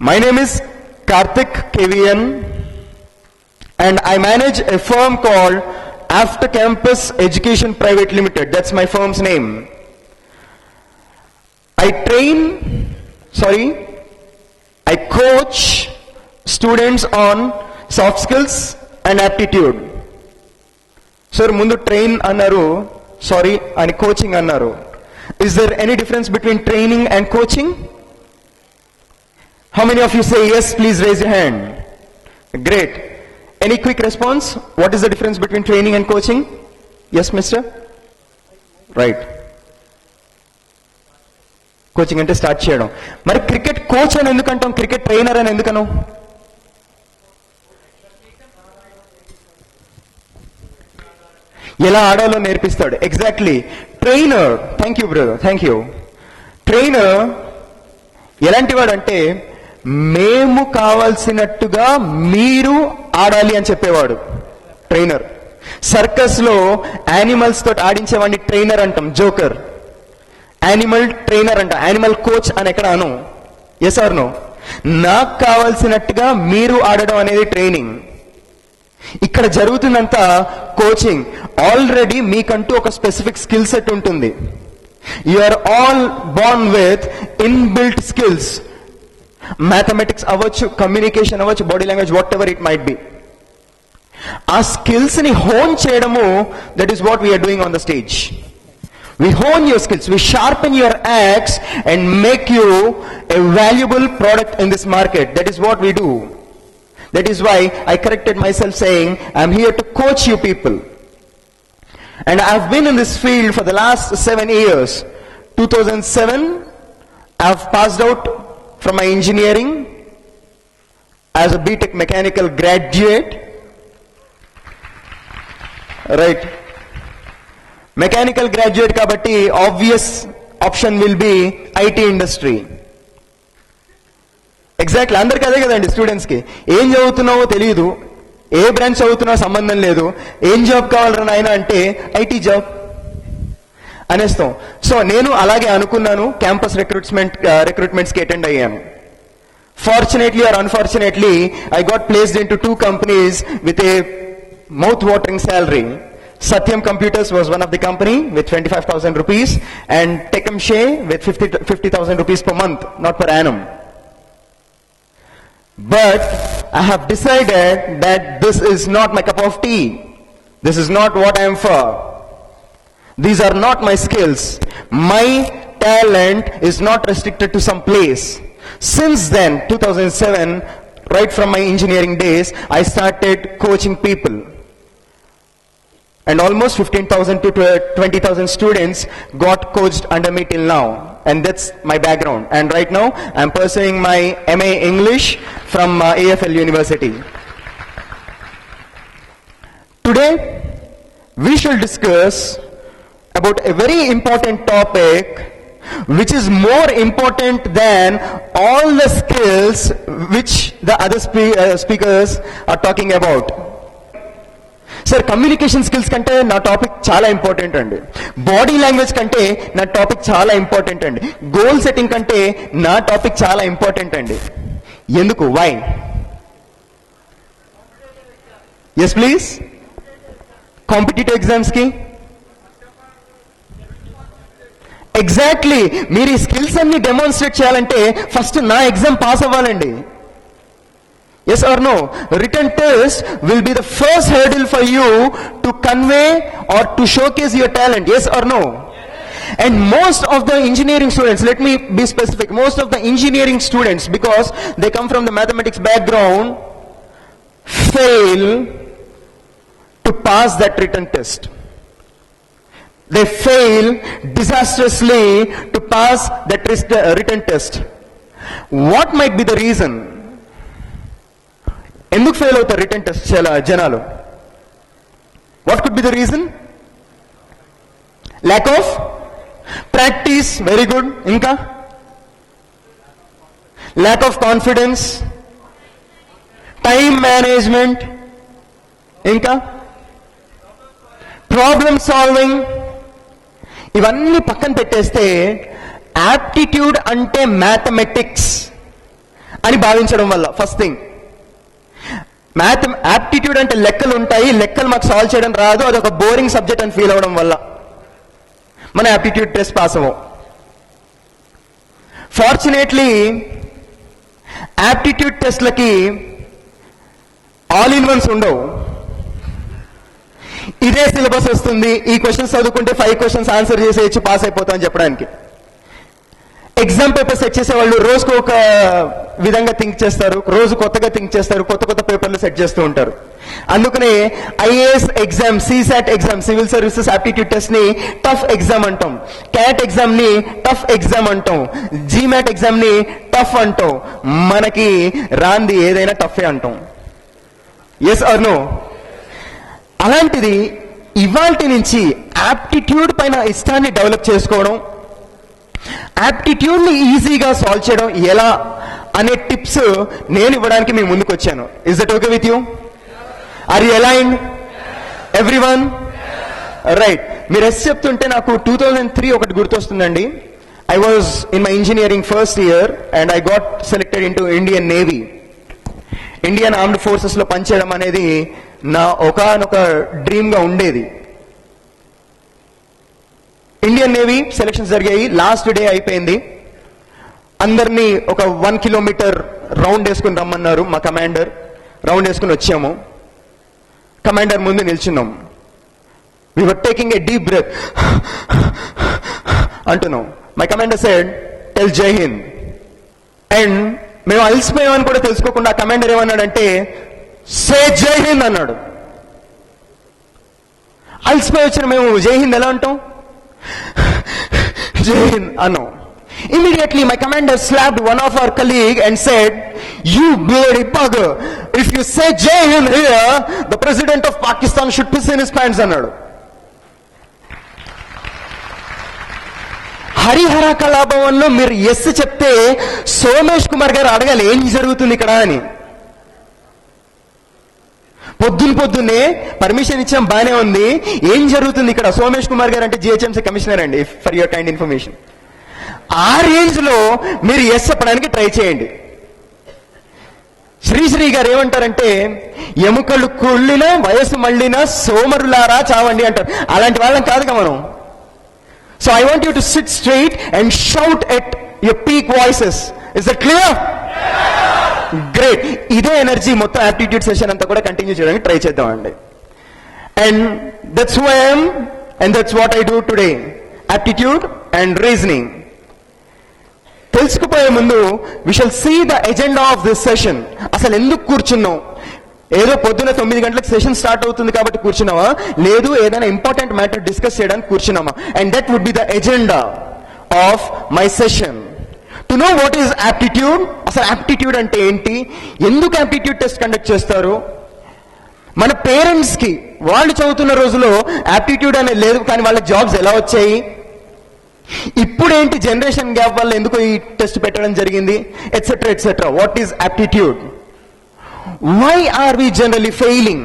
My name is Karthik KVN and I manage a firm called After Campus Education Private Limited. That's my firm's name. I coach students on soft skills and aptitude. Sir, mundu train annaru, sorry, and coaching annaru. Is there any difference between training and coaching? How many of you say yes? Please raise your hand. Great. Any quick response? What is the difference between training and coaching? Yes, mister? Right. Coaching అంటే start చేయడం. మరి cricket coach అని ఎందుకంటాం, cricket trainer అని ఎందుకను? ఎలా ఆడాలో నేర్పిస్తాడు. Exactly. Trainer, thank you brother, thank you. Trainer ఎలాంటి వాడు అంటే మేము కావాల్సినట్టుగా మీరు ఆడాలి అని చెప్పేవాడు ట్రైనర్. సర్కస్ లో యానిమల్స్ తోటి ఆడించేవాడిని ట్రైనర్ అంటాం, జోకర్. యానిమల్ ట్రైనర్ అంట, యానిమల్ కోచ్ అని ఎక్కడ అను. Yes or no? నాకు కావాల్సినట్టుగా మీరు ఆడడం అనేది ట్రైనింగ్. ఇక్కడ జరుగుతుందంతా కోచింగ్. ఆల్రెడీ మీకంటూ ఒక స్పెసిఫిక్ స్కిల్ సెట్ ఉంటుంది. You are all born with inbuilt skills. Mathematics అవ్వచ్చు, కమ్యూనికేషన్ అవ్వచ్చు, body language, whatever it might be. ఆ స్కిల్స్ ని హోన్ చేయడము, that is what we are doing on the stage. We hone your skills, we sharpen your axe and make you a valuable product in this market. That is what we do. That is why I corrected myself saying, I'm here to coach you people. And I've been in this field for the last 7 years. 2007, I've passed out from my engineering as a BTech mechanical graduate. Right. Mechanical graduate కాబట్టి obvious option will be IT industry. Exactly, అందరికీ అదే కదండి students కి. ఏం చదువుతున్నావో తెలియదు, ఏ branch చదువుతున్నావో సంబంధం లేదు, ఏం జాబ్ కావాలరా నాయన అంటే ఐటీ జాబ్ అనేస్తాం. సో నేను అలాగే అనుకున్నాను, క్యాంపస్ రిక్రూట్మెంట్స్ కి అటెండ్ అయ్యాను. Fortunately are unfortunately I got placed in to 2 companies with a mouth-watering salary. Satyam Computers was one of the company with 25,000 rupees and Techem Shea with 50,000 rupees per month, not per annum. But I have decided that this is not my cup of tea. This is not what I am for. These are not my skills. My talent is not restricted to some place. Since then, 2007, right from my engineering days, I started coaching people. And almost 15,000 to 20,000 students got coached under me till now. And that's my background. And right now, I'm pursuing my MA English from AFL University. Today, we shall discuss about a very important topic, which is more important than all the skills which the other speakers are talking about. Sir, communication skills కంటే నా topic చాలా important అండి. Body language కంటే నా topic చాలా important అండి. Goal setting కంటే నా టాపిక్ చాలా ఇంపార్టెంట్ అండి. ఎందుకు? Why? Yes please. Competitive exams కి ఎగ్జాక్ట్లీ మీరు ఈ స్కిల్స్ అన్ని డెమాన్స్ట్రేట్ చేయాలంటే ఫస్ట్ నా ఎగ్జామ్ పాస్ అవ్వాలండి. Yes or no? Written test will be the first hurdle for you to convey or to showcase your talent. Yes or no? And most of the engineering students, let me be specific, most of the engineering students, because they come from the mathematics background, fail to pass that written test. They fail disastrously to pass that written test. What might be the reason? ఎందుకు fail అవుతారు written test జనాలు? What could be the reason? Lack of practice, very good. ఇంకా lack of confidence, time management, ఇంకా problem solving. ఇవన్నీ పక్కన పెట్టేస్తే aptitude అంటే mathematics అని భావించడం వల్ల. ఫస్ట్ థింగ్, యాప్టిట్యూడ్ అంటే లెక్కలు ఉంటాయి, లెక్కలు మాకు సాల్వ్ చేయడం రాదు, అది ఒక బోరింగ్ సబ్జెక్ట్ అని ఫీల్ అవ్వడం వల్ల మన యాప్టిట్యూడ్ టెస్ట్ పాస్ అవ్వం. ఫార్చునేట్లీ యాప్టిట్యూడ్ టెస్ట్లకి ఆల్ ఇన్ వన్స్ ఉండవు. ఇదే సిలబస్ వస్తుంది, ఈ క్వశ్చన్స్ చదువుకుంటే 5 క్వశ్చన్స్ ఆన్సర్ చేసేయచ్చు, పాస్ అయిపోతాం అని చెప్పడానికి. ఎగ్జామ్ పేపర్ సెట్ చేసే వాళ్ళు రోజుకు ఒక విధంగా థింక్ చేస్తారు, రోజు కొత్తగా థింక్ చేస్తారు, కొత్త కొత్త పేపర్లు సెట్ చేస్తూ ఉంటారు. అందుకనే IAS exam, CSAT exam, civil services aptitude test ని టఫ్ ఎగ్జామ్ అంటాం, క్యాట్ ఎగ్జామ్ ని టఫ్ ఎగ్జామ్ అంటాం, జీమాట్ ఎగ్జామ్ ని టఫ్ అంటాం. మనకి రాంది ఏదైనా టఫే అంటాం. Yes or no? అలాంటిది ఇవాల్టి నుంచి యాప్టిట్యూడ్ పైన ఇష్టాన్ని డెవలప్ చేసుకోవడం, యాప్టిట్యూడ్ ని ఈజీగా సాల్వ్ చేయడం ఎలా అనే టిప్స్ నేను ఇవ్వడానికి మీ ముందుకు వచ్చాను. Is that okay with you? Are you aligned everyone? Right. మీరు ఎస్ చెప్తుంటే నాకు 2003 ఒకటి గుర్తొస్తుందండి. I was in my engineering first year and I got selected in to Indian Navy. Indian armed forces లో పనిచేయడం అనేది నా ఒకానొక డ్రీమ్ గా ఉండేది. ఇండియన్ నేవీ సెలక్షన్స్ జరిగాయి, లాస్ట్ డే అయిపోయింది. అందరినీ ఒక 1 కిలోమీటర్ రౌండ్ వేసుకుని రమ్మన్నారు మా కమాండర్. రౌండ్ వేసుకుని వచ్చాము, కమాండర్ ముందు నిల్చున్నాం. We were taking a deep breath అంటున్నాం. My commander said tell Jai Hind. And మేము అలసిపోయామని కూడా తెలుసుకోకుండా ఆ కమాండర్ ఏమన్నాడంటే సే జై హింద్ అన్నాడు. అలసిపోయి వచ్చిన మేము జై హింద్ ఎలా అంటాం? జై హింద్ అన్నాం. Immediately my commander slapped one of our colleague and said, "You bloody bugger! If you say Jai Hind here, the president of Pakistan should piss in his pants." అన్నాడు. హరిహర కళాభవన్లో మీరు ఎస్ చెప్తే సోమేష్ కుమార్ గారు అడగాలి ఏం జరుగుతుంది ఇక్కడ అని. పొద్దున్నే పర్మిషన్ ఇచ్చాం, బానే ఉంది, ఏం జరుగుతుంది ఇక్కడ? సోమేష్ కుమార్ గారు అంటే జిహెచ్ఎంసీ కమిషనర్ అండి, ఫర్ యువర్ కైండ్ ఇన్ఫర్మేషన్. ఆ రేంజ్ లో మీరు ఎస్ చెప్పడానికి ట్రై చేయండి. శ్రీశ్రీ గారు ఏమంటారంటే ఎముకలు కుళ్ళినా వయసు మళ్ళినా సోమరులారా చావండి అంటారు. అలాంటి వాళ్ళం కాదుగా మనం. So I want you to sit straight and shout at your peak voices. Is that clear? Great. ఇదే ఎనర్జీ మొత్తం యాప్టిట్యూడ్ సెషన్ అంతా కూడా కంటిన్యూ చేయడానికి ట్రై చేద్దామండి. And that's who I am and that's what I do today. Aptitude and reasoning. తెలుసుకుపోయే ముందు we shall see the agenda of this session. అసలు ఎందుకు కూర్చున్నాం? ఏదో పొద్దున 9 గంటలకు సెషన్ స్టార్ట్ అవుతుంది కాబట్టి కూర్చున్నావా? లేదు, ఏదైనా ఇంపార్టెంట్ మ్యాటర్ డిస్కస్ చేయడానికి కూర్చున్నామా? And that would be the agenda of my session. To know what is aptitude. అసలు యాప్టిట్యూడ్ అంటే ఏంటి? ఎందుకు యాప్టిట్యూడ్ టెస్ట్ కండక్ట్ చేస్తారు? మన పేరెంట్స్ కి వాళ్ళు చదువుతున్న రోజులో యాప్టిట్యూడ్ అనేది లేదు, కానీ వాళ్ళకి జాబ్స్ ఎలా వచ్చాయి? ఇప్పుడేంటి జనరేషన్ గ్యాప్ వల్ల ఎందుకు ఈ టెస్ట్ పెట్టడం జరిగింది? Etcetera etcetera. What is aptitude? Why are we generally failing?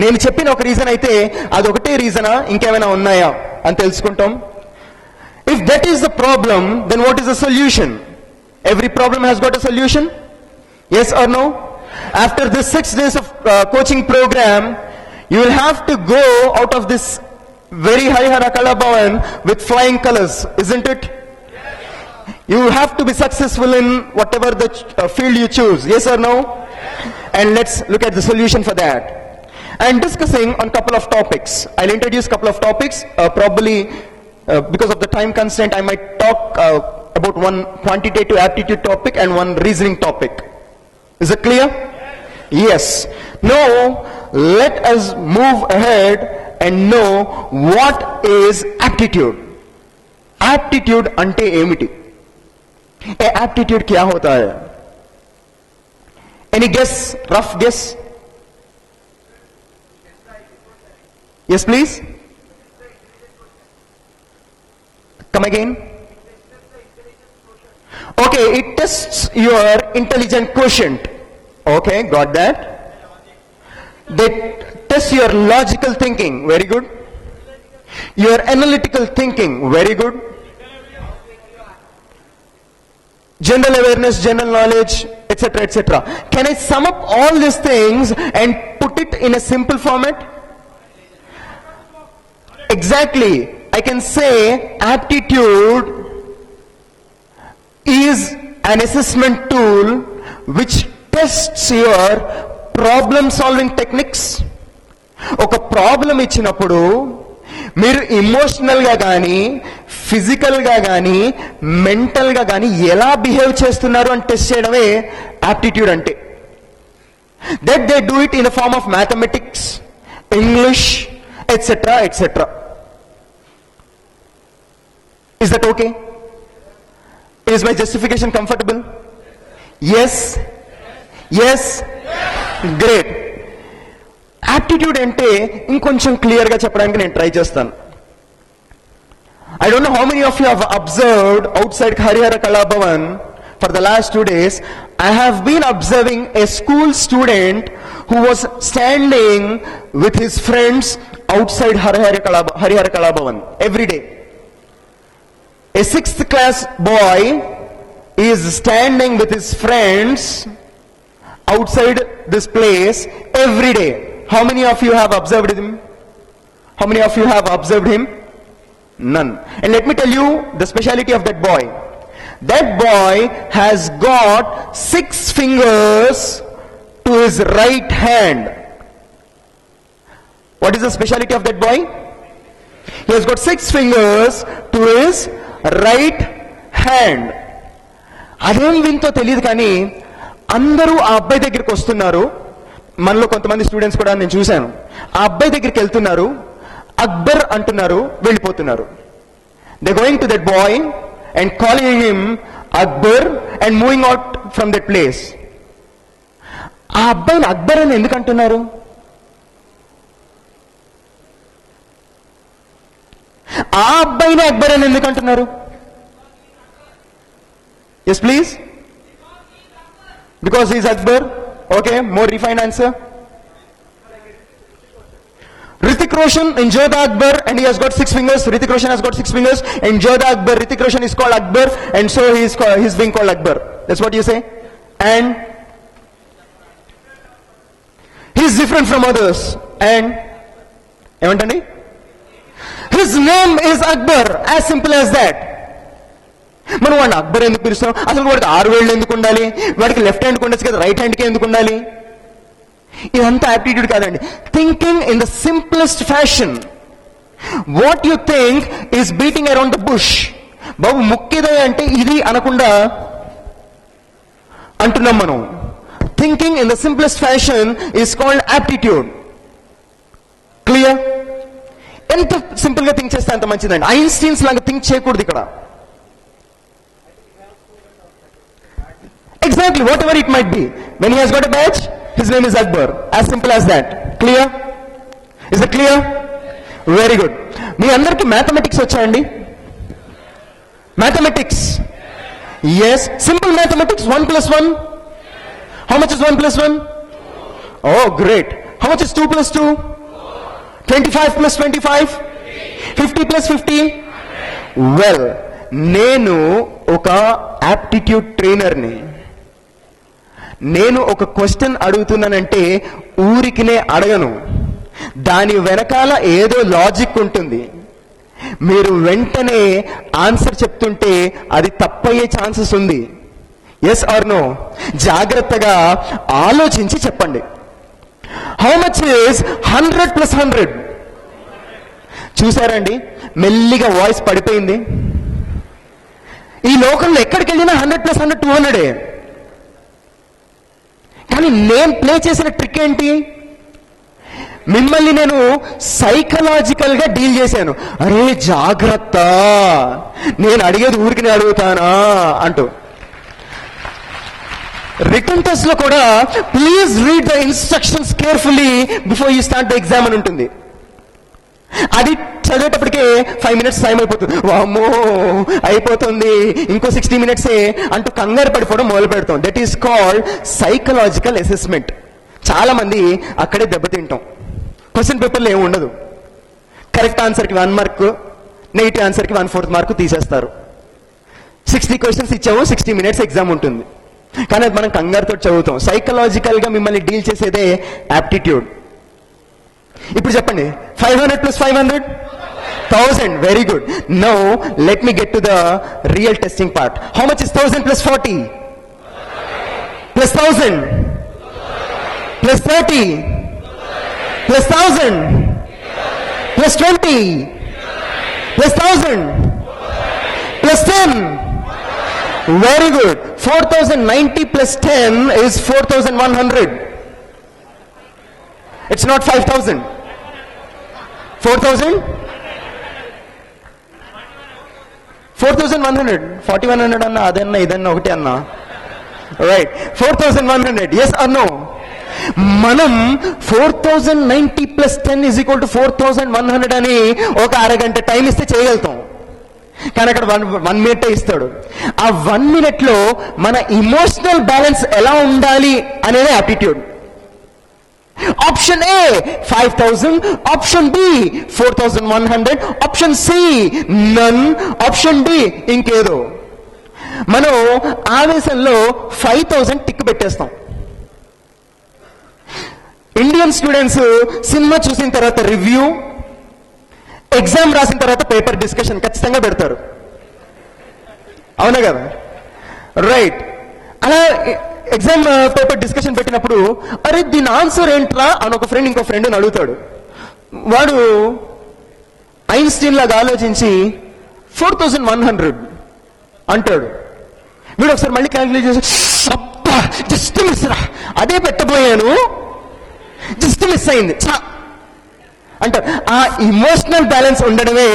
నేను చెప్పిన ఒక రీజన్ అయితే అదొకటే రీజనా, ఇంకేమైనా ఉన్నాయా అని తెలుసుకుంటాం. If that is the problem, then what is the solution? Every problem has got a solution? Yes or no? After this 6 days of coaching program, you will have to go out of this very Harihara Kalabhavan with flying colors, isn't it? You have to be successful in whatever the field you choose. Yes or no? And let's look at the solution for that. I am discussing on couple of topics. I'll introduce couple of topics, probably because of the time constraint, I might talk about one quantitative aptitude topic and one reasoning topic. Is it clear? Yes. Now, let us move ahead and know what is aptitude. Aptitude ante emiti? A aptitude kya hota hai? Any guess? Rough guess? Yes, please. Come again. Okay, it tests your intelligent quotient. Okay, got that. They test your logical thinking. Very good. Your analytical thinking. Very good. general awareness, general knowledge, etc., etc. Can I sum up all these things and put it in a simple format? Exactly. I can say aptitude is an assessment tool which tests your problem solving techniques. ఒక problem ఇచ్చినప్పుడు మీరు ఎమోషనల్గా కానీ ఫిజికల్గా కానీ మెంటల్గా కానీ ఎలా బిహేవ్ చేస్తున్నారు అని టెస్ట్ చేయడమే యాప్టిట్యూడ్ అంటే. That they do it in the form of mathematics, English, etcetera etcetera. Is that okay? Is my justification comfortable? Yes? Yes? Great. Aptitude అంటే ఇంకొంచెం క్లియర్గా చెప్పడానికి నేను ట్రై చేస్తాను. I don't know how many of you have observed outside Harihara Kala Bhavan for the last 2 days. I have been observing a school student who was standing with his friends outside Harihara Kala Bhavan every day. A 6th class boy is standing with his friends outside this place every day. How many of you have observed him? How many of you have observed him? None. And let me tell you the speciality of that boy. That boy has got 6 fingers to his right hand. What is the speciality of that boy? He has got 6 fingers to his right hand. అదేం వింతో తెలియదు కానీ అందరూ ఆ అబ్బాయి దగ్గరికి వస్తున్నారు. మనలో కొంతమంది స్టూడెంట్స్ కూడా నేను చూశాను. ఆ అబ్బాయి దగ్గరికి వెళ్తున్నారు, అక్బర్ అంటున్నారు, వెళ్ళిపోతున్నారు. They going to that boy and calling him Akbar and moving out from that place. ఆ అబ్బాయిని అక్బర్ అని ఎందుకు అంటున్నారు? ఆ అబ్బాయిని అక్బర్ అని ఎందుకు అంటున్నారు? Yes please. Because is Akbar. Okay, more refined answer. Hrithik Roshan in Jodha Akbar and he has got 6 fingers. Hrithik Roshan has got 6 fingers and Jodha Akbar. Hrithik Roshan is called Akbar and so he's being called Akbar. That's what you say. And he's different from others. And ఏమంటండి? His name is Akbar. As simple as that. మనం వాడిని అక్బర్ ఎందుకు పిలుస్తున్నాం? అసలు వాడికి 6 వేళ్ళు ఎందుకు ఉండాలి? వాడికి లెఫ్ట్ హ్యాండ్ ఉండొచ్చు కదా, రైట్ హ్యాండ్కి ఎందుకు ఉండాలి? ఇదంతా యాప్టిట్యూడ్ కాదండి. Thinking in the simplest fashion. What you think is beating around the bush. బాబు ముఖ్యదే అంటే ఇది అనకుండా అంటున్నాం మనం. Thinking in the simplest fashion is called aptitude. Clear? ఎంత సింపుల్ గా థింక్ చేస్తే అంత మంచిదండి. ఐన్స్టీన్స్ లాగా థింక్ చేయకూడదు ఇక్కడ. Exactly whatever it might be. When he has got a batch, his name is Akbar. As simple as that. Clear? Is it clear? Very good. మీ అందరికి mathematics వచ్చాయండి? Mathematics? Yes. Simple mathematics. 1 plus 1. How much is 1 plus 1? Oh, great. How much is 2 plus 2? 25 plus 25? 50 plus 50? Well, నేను ఒక aptitude ట్రైనర్ని. నేను ఒక question అడుగుతున్నానంటే ఊరికినే అడగను. దాని వెనకాల ఏదో లాజిక్ ఉంటుంది. మీరు వెంటనే ఆన్సర్ చెప్తుంటే అది తప్పయ్యే ఛాన్సెస్ ఉంది. Yes or no? జాగ్రత్తగా ఆలోచించి చెప్పండి. How much is 100 plus 100? చూసారండి, మెల్లిగా వాయిస్ పడిపోయింది. ఈ లోకంలో ఎక్కడికి వెళ్ళినా 100 plus 100 200. కానీ నేను ప్లే చేసిన ట్రిక్ ఏంటి? మిమ్మల్ని నేను సైకలాజికల్ గా డీల్ చేశాను. అరే జాగ్రత్త, నేను అడిగేది ఊరికి అడుగుతానా అంటూ. రిటర్న్ టెస్ట్ లో కూడా please read the instructions carefully before you start the exam అని ఉంటుంది. అది చదివేటప్పటికే 5 minutes టైం అయిపోతుంది. వామ్మో అయిపోతుంది, ఇంకో 60 minutes అంటూ కంగారు పడిపోవడం మొదలు పెడతాం. That is called psychological assessment. చాలా మంది అక్కడే దెబ్బతింటాం. క్వశ్చన్ పేపర్లో ఏమి ఉండదు. కరెక్ట్ ఆన్సర్కి 1 mark, నెగిటివ్ ఆన్సర్కి 1/4 mark తీసేస్తారు. 60 క్వశ్చన్స్ ఇచ్చాము, 60 minutes ఎగ్జామ్ ఉంటుంది. కానీ అది మనం కంగారుతో చదువుతాం. సైకలాజికల్గా మిమ్మల్ని డీల్ చేసేదే యాప్టిట్యూడ్. ఇప్పుడు చెప్పండి, 500 plus 500? 1000. Very good. Now let me get to the real testing part. How much is 1000 plus 40? Plus 1000? Plus 30? Plus 1000? Plus 20? Plus 1000? Plus 10? Very good. 4090 plus 10 is 4100. It's not 5000. 4000? 4100. 4100 అన్న అదన్నా ఇదన్నా ఒకటి అన్నా. రైట్, 4100. Yes or no? మనం 4090 plus 10 is equal to 4100 అని ఒక అరగంట time ఇస్తే చేయగలుగుతాం. కానీ అక్కడ 1 minute ఇస్తాడు. ఆ 1 minute లో మన ఇమోషనల్ బ్యాలెన్స్ ఎలా ఉండాలి అనేది aptitude. Option A 5000, option B 4100, option C none, option D ఇంకేదో. మనం ఆవేశంలో 5000 టిక్ పెట్టేస్తాం. ఇండియన్ స్టూడెంట్స్ సినిమా చూసిన తర్వాత రివ్యూ, ఎగ్జామ్ రాసిన తర్వాత పేపర్ డిస్కషన్ ఖచ్చితంగా పెడతారు. అవునా కదా? రైట్. అలా ఎగ్జామ్ పేపర్ డిస్కషన్ పెట్టినప్పుడు అరే దీని ఆన్సర్ ఏంట్రా అని ఒక ఫ్రెండ్ ఇంకో ఫ్రెండ్ని అడుగుతాడు. వాడు ఐన్స్టీన్ లాగా ఆలోచించి 4100 అంటాడు. వీడు ఒకసారి మళ్ళీ క్యాల్కులేట్ చేసి అబ్బా జస్ట్ మిస్ రా, అదే పెట్టబోయాను జస్ట్ మిస్ అయింది అంటారు. ఆ ఇమోషనల్ బ్యాలెన్స్ ఉండడమే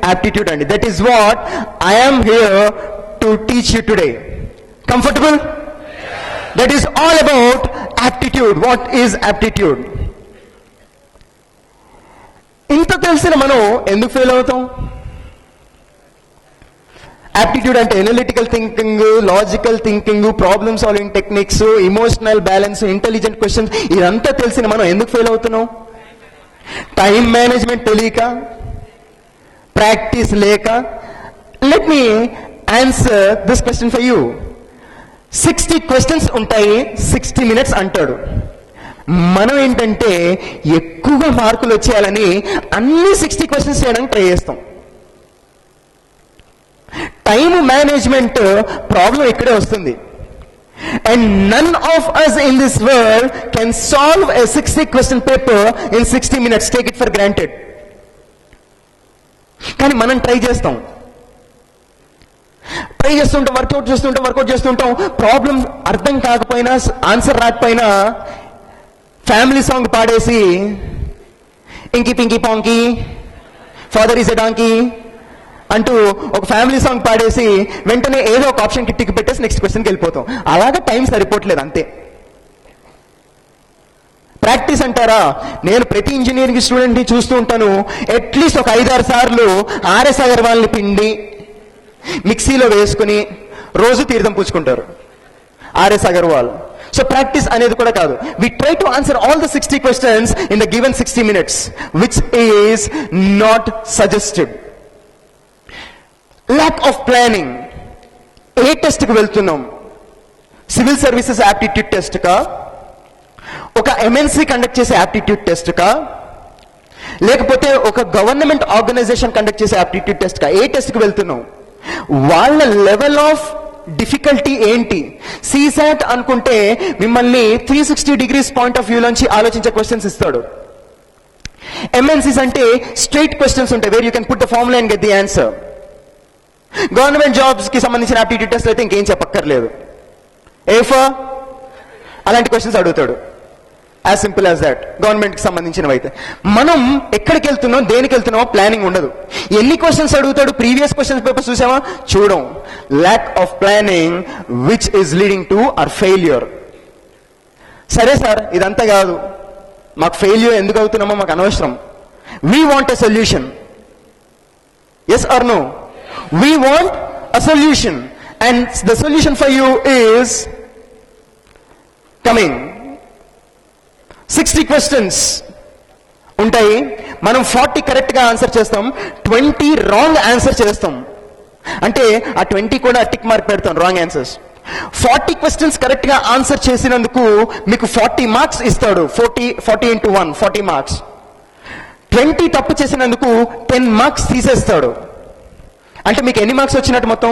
యాప్టిట్యూడ్ అండి. That is what I'm here to teach you today. Comfortable? That is all about aptitude. What is aptitude? ఇంత తెలిసిన మనం ఎందుకు ఫెయిల్ అవుతాం? యాప్టిట్యూడ్ అంటే analytical thinking, logical thinking, problem solving techniques, emotional balance, intelligent questions, ఇదంతా తెలిసిన మనం ఎందుకు ఫెయిల్ అవుతున్నాం? టైం మేనేజ్మెంట్ తెలియక, ప్రాక్టీస్ లేక. Let me answer this question for you. 60 questions ఉంటాయి, 60 minutes అంటాడు. మనం ఏంటంటే ఎక్కువగా మార్కులు వచ్చేయాలని అన్ని 60 క్వశ్చన్స్ చేయడానికి ట్రై చేస్తాం. టైం మేనేజ్మెంట్ ప్రాబ్లం ఇక్కడే వస్తుంది. And none of us in this world can solve a 60 question paper in 60 minutes. Take it for granted. కానీ మనం ట్రై చేస్తుంటాం, వర్కౌట్ చేస్తుంటాం. ప్రాబ్లం అర్థం కాకపోయినా, ఆన్సర్ రాకపోయినా ఫ్యామిలీ సాంగ్ పాడేసి inky pinky ponky father is a donkey అంటూ ఒక ఫ్యామిలీ సాంగ్ పాడేసి వెంటనే ఏదో ఒక ఆప్షన్కి టిక్ పెట్టేసి నెక్స్ట్ క్వశ్చన్కి వెళ్ళిపోతాం. అలాగే టైం సరిపోవట్లేదు అంతే. ప్రాక్టీస్ అంటారా? నేను ప్రతి ఇంజనీరింగ్ స్టూడెంట్ని చూస్తూ ఉంటాను, అట్లీస్ట్ ఒక 5-6 సార్లు ఆర్ఎస్ అగర్వాల్ని పిండి మిక్సీలో వేసుకుని రోజు తీర్థం పుచ్చుకుంటారు. ఆర్ఎస్ అగర్వాల్. సో ప్రాక్టీస్ అనేది కూడా కాదు. We try to answer all the 60 questions in the given 60 minutes, which is not suggested. Lack of planning. ఏ టెస్ట్కి వెళ్తున్నాం? సివిల్ సర్వీసెస్ యాప్టిట్యూడ్ టెస్ట్ కా, ఒక ఎంఎన్సీ కండక్ట్ చేసే యాప్టిట్యూడ్ టెస్ట్ కా, లేకపోతే ఒక గవర్నమెంట్ ఆర్గనైజేషన్ కండక్ట్ చేసే యాప్టిట్యూడ్ టెస్ట్ కా? ఏ టెస్ట్కి వెళ్తున్నాం? వాళ్ళ లెవెల్ ఆఫ్ డిఫికల్టీ ఏంటి? సీసాట్ అనుకుంటే మిమ్మల్ని 360 degrees పాయింట్ ఆఫ్ వ్యూ నుంచి ఆలోచించే క్వశ్చన్స్ ఇస్తాడు. ఎంఎన్సీస్ అంటే స్ట్రైట్ క్వశ్చన్స్ ఉంటాయి, where you can put the formula and get the answer. Government jobs కి సంబంధించిన యాప్టిట్యూడ్ టెస్ట్ అయితే ఇంకేం చెప్పక్కర్లేదు. ఏఫర్ అలాంటి క్వశ్చన్స్ అడుగుతాడు. As simple as that. Government కి సంబంధించినవి అయితే మనం ఎక్కడికి వెళ్తున్నాం, దేనికి వెళ్తున్నామో ప్లానింగ్ ఉండదు. ఎన్ని క్వశ్చన్స్ అడుగుతాడు? ప్రీవియస్ క్వశ్చన్స్ పేపర్స్ చూసామా? చూడం. Lack of planning which is leading to our failure. సరే సార్ ఇదంతా కాదు, మాకు ఫెయిల్యూర్ ఎందుకు అవుతున్నామో మాకు అనవసరం. We want a solution. Yes or no? We want a solution and the solution for you is coming. 60 questions ఉంటాయి. మనం 40 కరెక్ట్ గా ఆన్సర్ చేస్తాం, 20 రాంగ్ ఆన్సర్ చేస్తాం. అంటే ఆ 20 కూడా టిక్ మార్క్ పెడతాను, రాంగ్ ఆన్సర్స్. 40 క్వశ్చన్స్ కరెక్ట్ గా ఆన్సర్ చేసినందుకు మీకు 40 మార్క్స్ ఇస్తాడు. 40 into 1 40 మార్క్స్. 20 తప్పు చేసినందుకు 10 మార్క్స్ తీసేస్తాడు. అంటే మీకు ఎన్ని మార్క్స్ వచ్చినట్టు మొత్తం?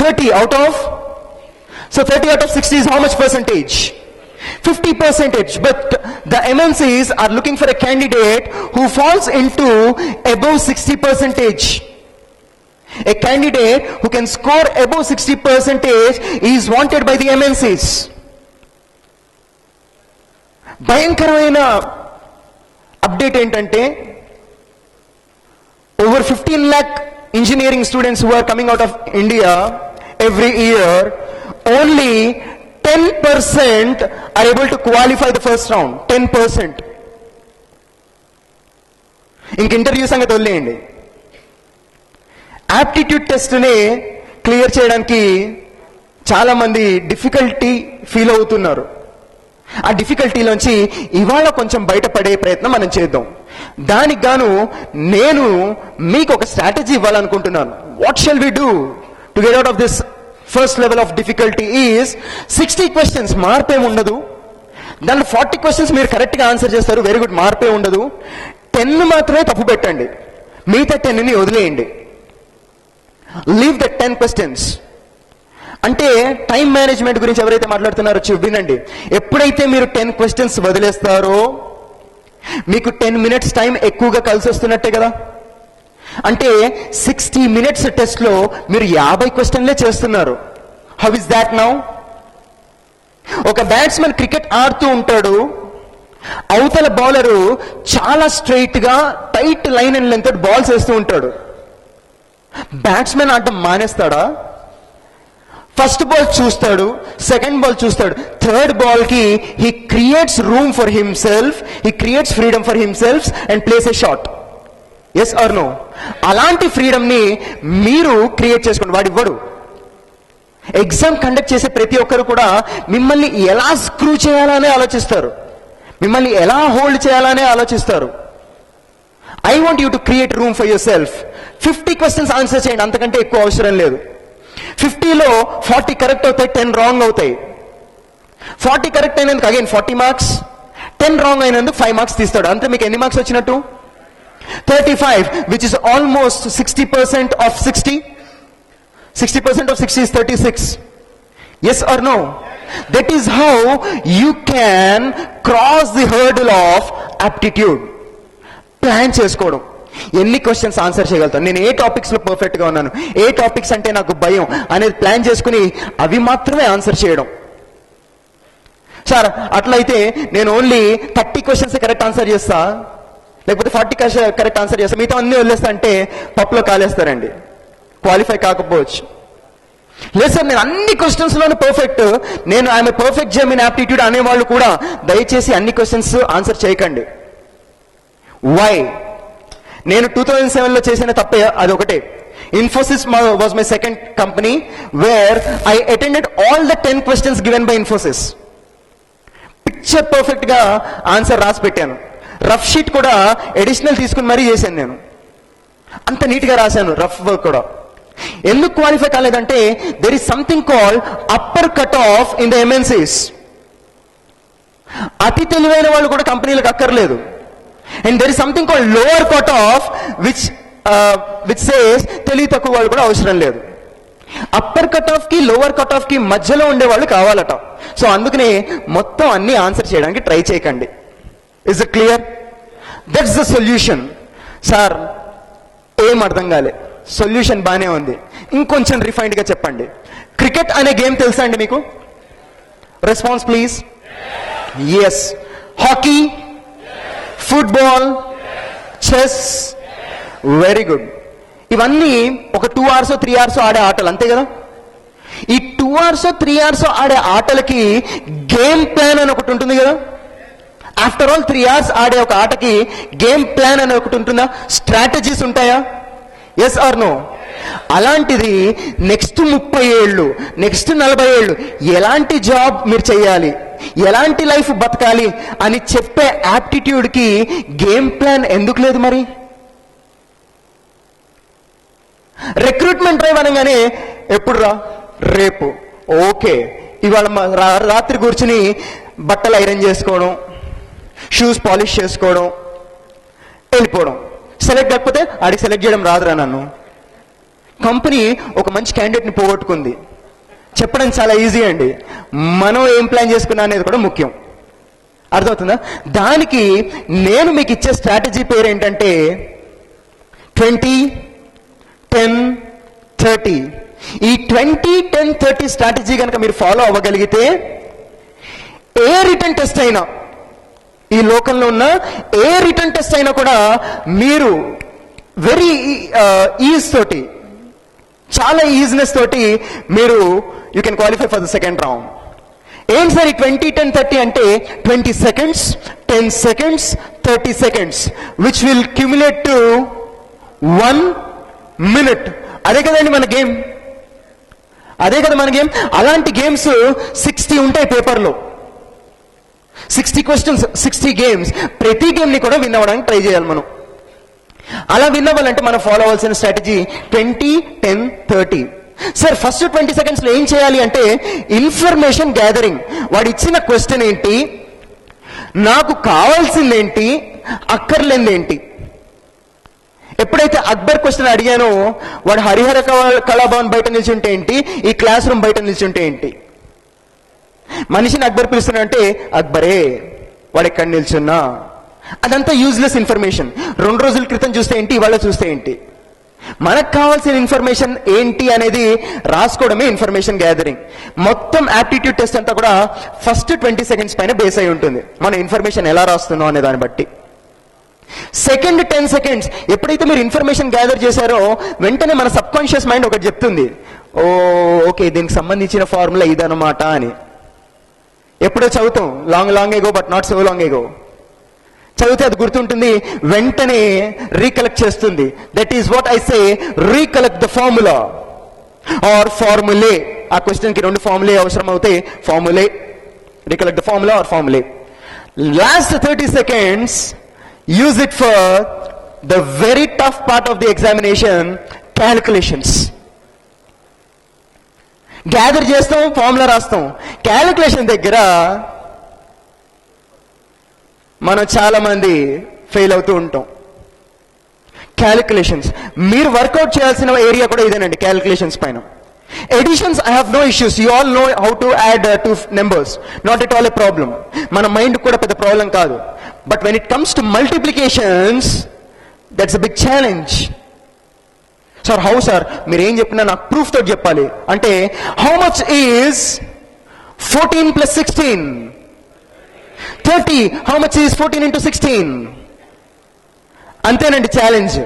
30 out of, so 30 out of 60 is how much percentage? 50%. But the MNCs are looking for a candidate who falls into above 60%. A candidate who can score above 60% is wanted by the MNCs. భయంకరమైన update ఏంటంటే, over 15 lakh engineering students who are coming out of India every year, only 10% are able to qualify the first round. 10%. ఇంక interview సంగతి వదిలేయండి. Aptitude టెస్ట్ని clear చేయడానికి చాలా మంది difficulty feel అవుతున్నారు. ఆ డిఫికల్టీలోంచి ఇవాళ కొంచెం బయటపడే ప్రయత్నం మనం చేద్దాం. దానికి గాను నేను మీకు ఒక స్ట్రాటజీ ఇవ్వాలనుకుంటున్నాను. What shall we do to get out of this first level of difficulty is 60 questions, మార్పే ఉండదు. దాంట్లో 40 క్వశ్చన్స్ మీరు కరెక్ట్గా ఆన్సర్ చేస్తారు, వెరీ గుడ్, మార్పే ఉండదు. 10 మాత్రమే తప్పు పెట్టండి, మిగతా 10ని వదిలేయండి. Leave the 10 questions. అంటే టైం మేనేజ్మెంట్ గురించి ఎవరైతే మాట్లాడుతున్నారో వినండి. ఎప్పుడైతే మీరు 10 క్వశ్చన్స్ వదిలేస్తారో మీకు 10 minutes టైం ఎక్కువగా కలిసి వస్తున్నట్టే కదా. అంటే 60 minutes టెస్ట్లో మీరు 50 క్వశ్చన్లే చేస్తున్నారు. How is that now? ఒక బ్యాట్స్మెన్ క్రికెట్ ఆడుతూ ఉంటాడు, అవతల బౌలరు చాలా స్ట్రైట్ గా tight line and length balls వేస్తూ ఉంటాడు. బ్యాట్స్మెన్ ఆడటం మానేస్తాడా? ఫస్ట్ బాల్ చూస్తాడు, సెకండ్ బాల్ చూస్తాడు, థర్డ్ బాల్ కి he creates room for himself, he creates freedom for himself and places a shot. Yes or no? అలాంటి ఫ్రీడమ్ ని మీరు క్రియేట్ చేసుకోండి, వాడు ఇవ్వడు. ఎగ్జామ్ కండక్ట్ చేసే ప్రతి ఒక్కరు కూడా మిమ్మల్ని ఎలా స్క్రూ చేయాలనే ఆలోచిస్తారు, మిమ్మల్ని ఎలా హోల్డ్ చేయాలనే ఆలోచిస్తారు. I want you to create room for your self. 50 questions answer చేయండి, అంతకంటే ఎక్కువ అవసరం లేదు. 50లో 40 కరెక్ట్ అవుతాయి, 10 రాంగ్ అవుతాయి. 40 కరెక్ట్ అయినందుకు అగైన్ 40 మార్క్స్, 10 రాంగ్ అయినందుకు 5 మార్క్స్ తీస్తాడు. అంతే మీకు ఎన్ని మార్క్స్ వచ్చినట్టు? 35, which is almost 60% of 60. 60% of 60 is 36. Yes or no? That is how you can cross the hurdle of aptitude. Plan చేసుకోవడం, ఎన్ని క్వశ్చన్స్ ఆన్సర్ చేయగలుగుతాను, నేను ఏ టాపిక్స్లో పర్ఫెక్ట్గా ఉన్నాను, ఏ టాపిక్స్ అంటే నాకు భయం అనేది ప్లాన్ చేసుకుని అవి మాత్రమే ఆన్సర్ చేయడం. సార్ అట్లయితే నేను ఓన్లీ 30 క్వశ్చన్స్ కరెక్ట్ ఆన్సర్ చేస్తా, లేకపోతే 40 కరెక్ట్ ఆన్సర్ చేస్తా, మిగతా అన్నీ వదిలేస్తా అంటే పప్పులో కాలేస్తారండి, క్వాలిఫై కాకపోవచ్చు. లేదు సార్ నేను అన్ని క్వశ్చన్స్లోనూ పర్ఫెక్ట్, నేను I'm a perfect gem in aptitude అనేవాళ్ళు కూడా దయచేసి అన్ని క్వశ్చన్స్ ఆన్సర్ చేయకండి. వై? నేను 2007లో చేసిన తప్పే అది ఒకటే. Infosys was my second company where I attended all the 10 questions given by Infosys. Picture perfect గా ఆన్సర్ రాసి పెట్టాను, రఫ్ షీట్ కూడా ఎడిషనల్ తీసుకుని మరీ చేశాను, నేను అంత నీట్ గా రాశాను రఫ్ వర్క్ కూడా. ఎందుకు క్వాలిఫై కాలేదంటే there is something called upper cut off in the MNCs. అతి తెలివైన వాళ్ళు కూడా కంపెనీలకు అక్కర్లేదు. And there is something called lower cutoff which says తెలివి తక్కువ వాళ్ళు కూడా అవసరం లేదు. అప్పర్ కట్ ఆఫ్ కి లోవర్ కట్ ఆఫ్ కి మధ్యలో ఉండే వాళ్ళు కావాలట. సో అందుకనే మొత్తం అన్ని ఆన్సర్ చేయడానికి ట్రై చేయకండి. Is it clear? That's the solution. Sir ఏం అర్థం కాలే, సొల్యూషన్ బానే ఉంది, ఇంకొంచెం రిఫైన్డ్ గా చెప్పండి. క్రికెట్ అనే గేమ్ తెలుసా అండి మీకు? Response please. Yes. Hockey, football, chess, very good. ఇవన్నీ ఒక 2 hours 3 hours ఆడే ఆటలు, అంతే కదా? ఈ 2 hours 3 hours ఆడే ఆటలకి గేమ్ ప్లాన్ అని ఒకటి ఉంటుంది కదా. ఆఫ్టర్ ఆల్ 3 hours ఆడే ఒక ఆటకి గేమ్ ప్లాన్ అని ఒకటి ఉంటుందా? స్ట్రాటజీస్ ఉంటాయా? Yes or no? అలాంటిది నెక్స్ట్ 30 ఏళ్ళు, నెక్స్ట్ 40 ఏళ్ళు ఎలాంటి జాబ్ మీరు చేయాలి, ఎలాంటి లైఫ్ బతకాలి అని చెప్పే యాప్టిట్యూడ్కి గేమ్ ప్లాన్ ఎందుకు లేదు మరి? రిక్రూట్మెంట్ డ్రైవ్ అనగానే ఎప్పుడు రా, రేపు. ఓకే, ఇవాళ రాత్రి కూర్చుని బట్టలు ఐరన్ చేసుకోవడం, షూస్ పాలిష్ చేసుకోవడం, వెళ్ళిపోవడం. సెలెక్ట్ కాకపోతే ఆడికి సెలెక్ట్ చేయడం రాదురా నన్ను. కంపెనీ ఒక మంచి క్యాండిడేట్ని పోగొట్టుకుంది. చెప్పడం చాలా ఈజీ అండి, మనం ఏం ప్లాన్ చేసుకున్నా అనేది కూడా ముఖ్యం. అర్థమవుతుందా? దానికి నేను మీకు ఇచ్చే స్ట్రాటజీ పేరు ఏంటంటే 20-10-30. ఈ 20-10-30 స్ట్రాటజీ కనుక మీరు ఫాలో అవ్వగలిగితే ఏ రిటర్న్ టెస్ట్ అయినా, ఈ లోకంలో ఉన్న ఏ రిటర్న్ టెస్ట్ అయినా కూడా మీరు వెరీ ఈజ్ తోటి, చాలా ఈజినెస్ తోటి మీరు you can qualify for the second round. ఏం సార్ ఈ 20-10-30 అంటే 20 seconds, 10 seconds, 30 seconds which will cumulate to 1 minute. అదే కదండి మన గేమ్, అదే కదా మన గేమ్. అలాంటి గేమ్స్ 60 ఉంటాయి పేపర్లో, 60 questions, 60 games. ప్రతి గేమ్ని కూడా విన్ అవ్వడానికి ట్రై చేయాలి మనం. అలా విన్ అవ్వాలంటే మనం ఫాలో అవ్వాల్సిన స్ట్రాటజీ 20-10-30. సార్ ఫస్ట్ 20 seconds ఏం చేయాలి అంటే ఇన్ఫర్మేషన్ గ్యాదరింగ్. వాడు ఇచ్చిన క్వశ్చన్ ఏంటి, నాకు కావాల్సిందేంటి, అక్కర్లేందేంటి. ఎప్పుడైతే అక్బర్ క్వశ్చన్ అడిగానో వాడు హరిహర కళాభవన్ బయట నిల్చుంటే ఏంటి, ఈ క్లాస్ రూమ్ బయట నిల్చుంటే ఏంటి. మనిషిని అక్బర్ పిలుస్తున్నాడంటే అక్బరే, వాడు ఎక్కడ నిల్చున్నా. అదంతా యూజ్లెస్ ఇన్ఫర్మేషన్. 2 రోజుల క్రితం చూస్తే ఏంటి, ఇవాళ చూస్తే ఏంటి. మనకు కావాల్సిన ఇన్ఫర్మేషన్ ఏంటి అనేది రాసుకోవడమే ఇన్ఫర్మేషన్ గ్యాదరింగ్. మొత్తం యాప్టిట్యూడ్ టెస్ట్ అంతా కూడా ఫస్ట్ 20 seconds పైన బేస్ అయి ఉంటుంది, మనం ఇన్ఫర్మేషన్ ఎలా రాస్తున్నాం అనే దాన్ని బట్టి. సెకండ్ 10 seconds ఎప్పుడైతే మీరు ఇన్ఫర్మేషన్ గ్యాదర్ చేశారో వెంటనే మన సబ్ కాన్షియస్ మైండ్ ఒకటి చెప్తుంది, ఓకే దీనికి సంబంధించిన ఫార్ములా ఇదన్నమాట అని. ఎప్పుడో చదువుతాం, long ago, but not so long ago. చదివితే అది గుర్తుంటుంది, వెంటనే రీకలెక్ట్ చేస్తుంది. That is what I say, recollect the formula or formulae. ఆ క్వశ్చన్కి 2 ఫార్ములే అవసరం అవుతాయి, formulae. Recollect the formula or formulae. Last 30 seconds use it for the very tough part of the examination, calculations. Gather చేస్తాం, formula రాస్తాం. Calculation దగ్గర మనం చాలా మంది ఫెయిల్ అవుతూ ఉంటాం. క్యాలిక్యులేషన్స్ మీరు వర్కౌట్ చేయాల్సిన ఏరియా కూడా ఇదేనండి, క్యాలిక్యులేషన్స్ పైన. Additions I have no issues, you all know how to add 2 numbers, not at all a problem. మన మైండ్ కూడా పెద్ద ప్రాబ్లం కాదు. But when it comes to multiplications, that's a big challenge. Sir how sir, మీరు ఏం చెప్పినా నాకు proof తోటి చెప్పాలి అంటే, how much is 14 + 16? 30. How much is 14 × 16? అంతేనండి ఛాలెంజ్.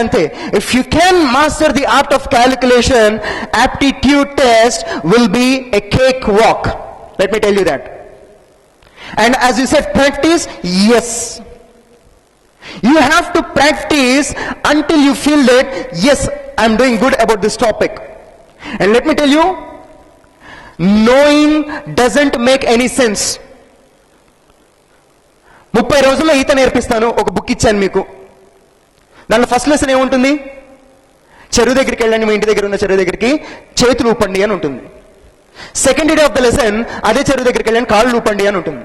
అంతే. If you can master the art of calculation, aptitude test will be a cake walk. Let me tell you that. And as you said, practice, yes. You have to practice until you feel that, yes, I'm doing good about this topic. And let me tell you, knowing doesn't make any sense. 30 రోజుల్లో ఈత నేర్పిస్తాను, ఒక book ఇచ్చాను మీకు. దాంట్లో first lesson ఏముంటుంది, చెరువు దగ్గరికి వెళ్ళండి, మీ ఇంటి దగ్గర ఉన్న చెరువు దగ్గరికి, చేతులు ఊపండి అని ఉంటుంది. Second day of the lesson అదే చెరువు దగ్గరికి వెళ్ళండి, కాళ్ళు ఊపండి అని ఉంటుంది.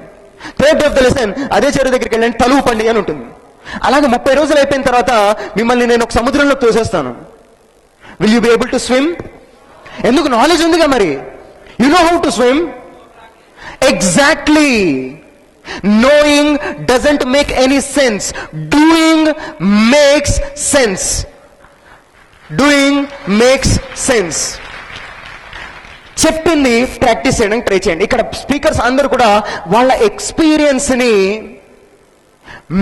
Third day of the lesson అదే చెరువు దగ్గరికి వెళ్ళండి, తల ఊపండి అని ఉంటుంది. అలాగే 30 రోజులు అయిపోయిన తర్వాత మిమ్మల్ని నేను ఒక సముద్రంలో తోసేస్తాను. Will you be able to swim? ఎందుకు, నాలెడ్జ్ ఉందిగా మరి. You know how to swim. Exactly. Knowing doesn't make any sense. Doing makes sense. Doing makes sense. చెప్పింది ప్రాక్టీస్ చేయడానికి ట్రై చేయండి. ఇక్కడ స్పీకర్స్ అందరూ కూడా వాళ్ళ ఎక్స్పీరియన్స్ ని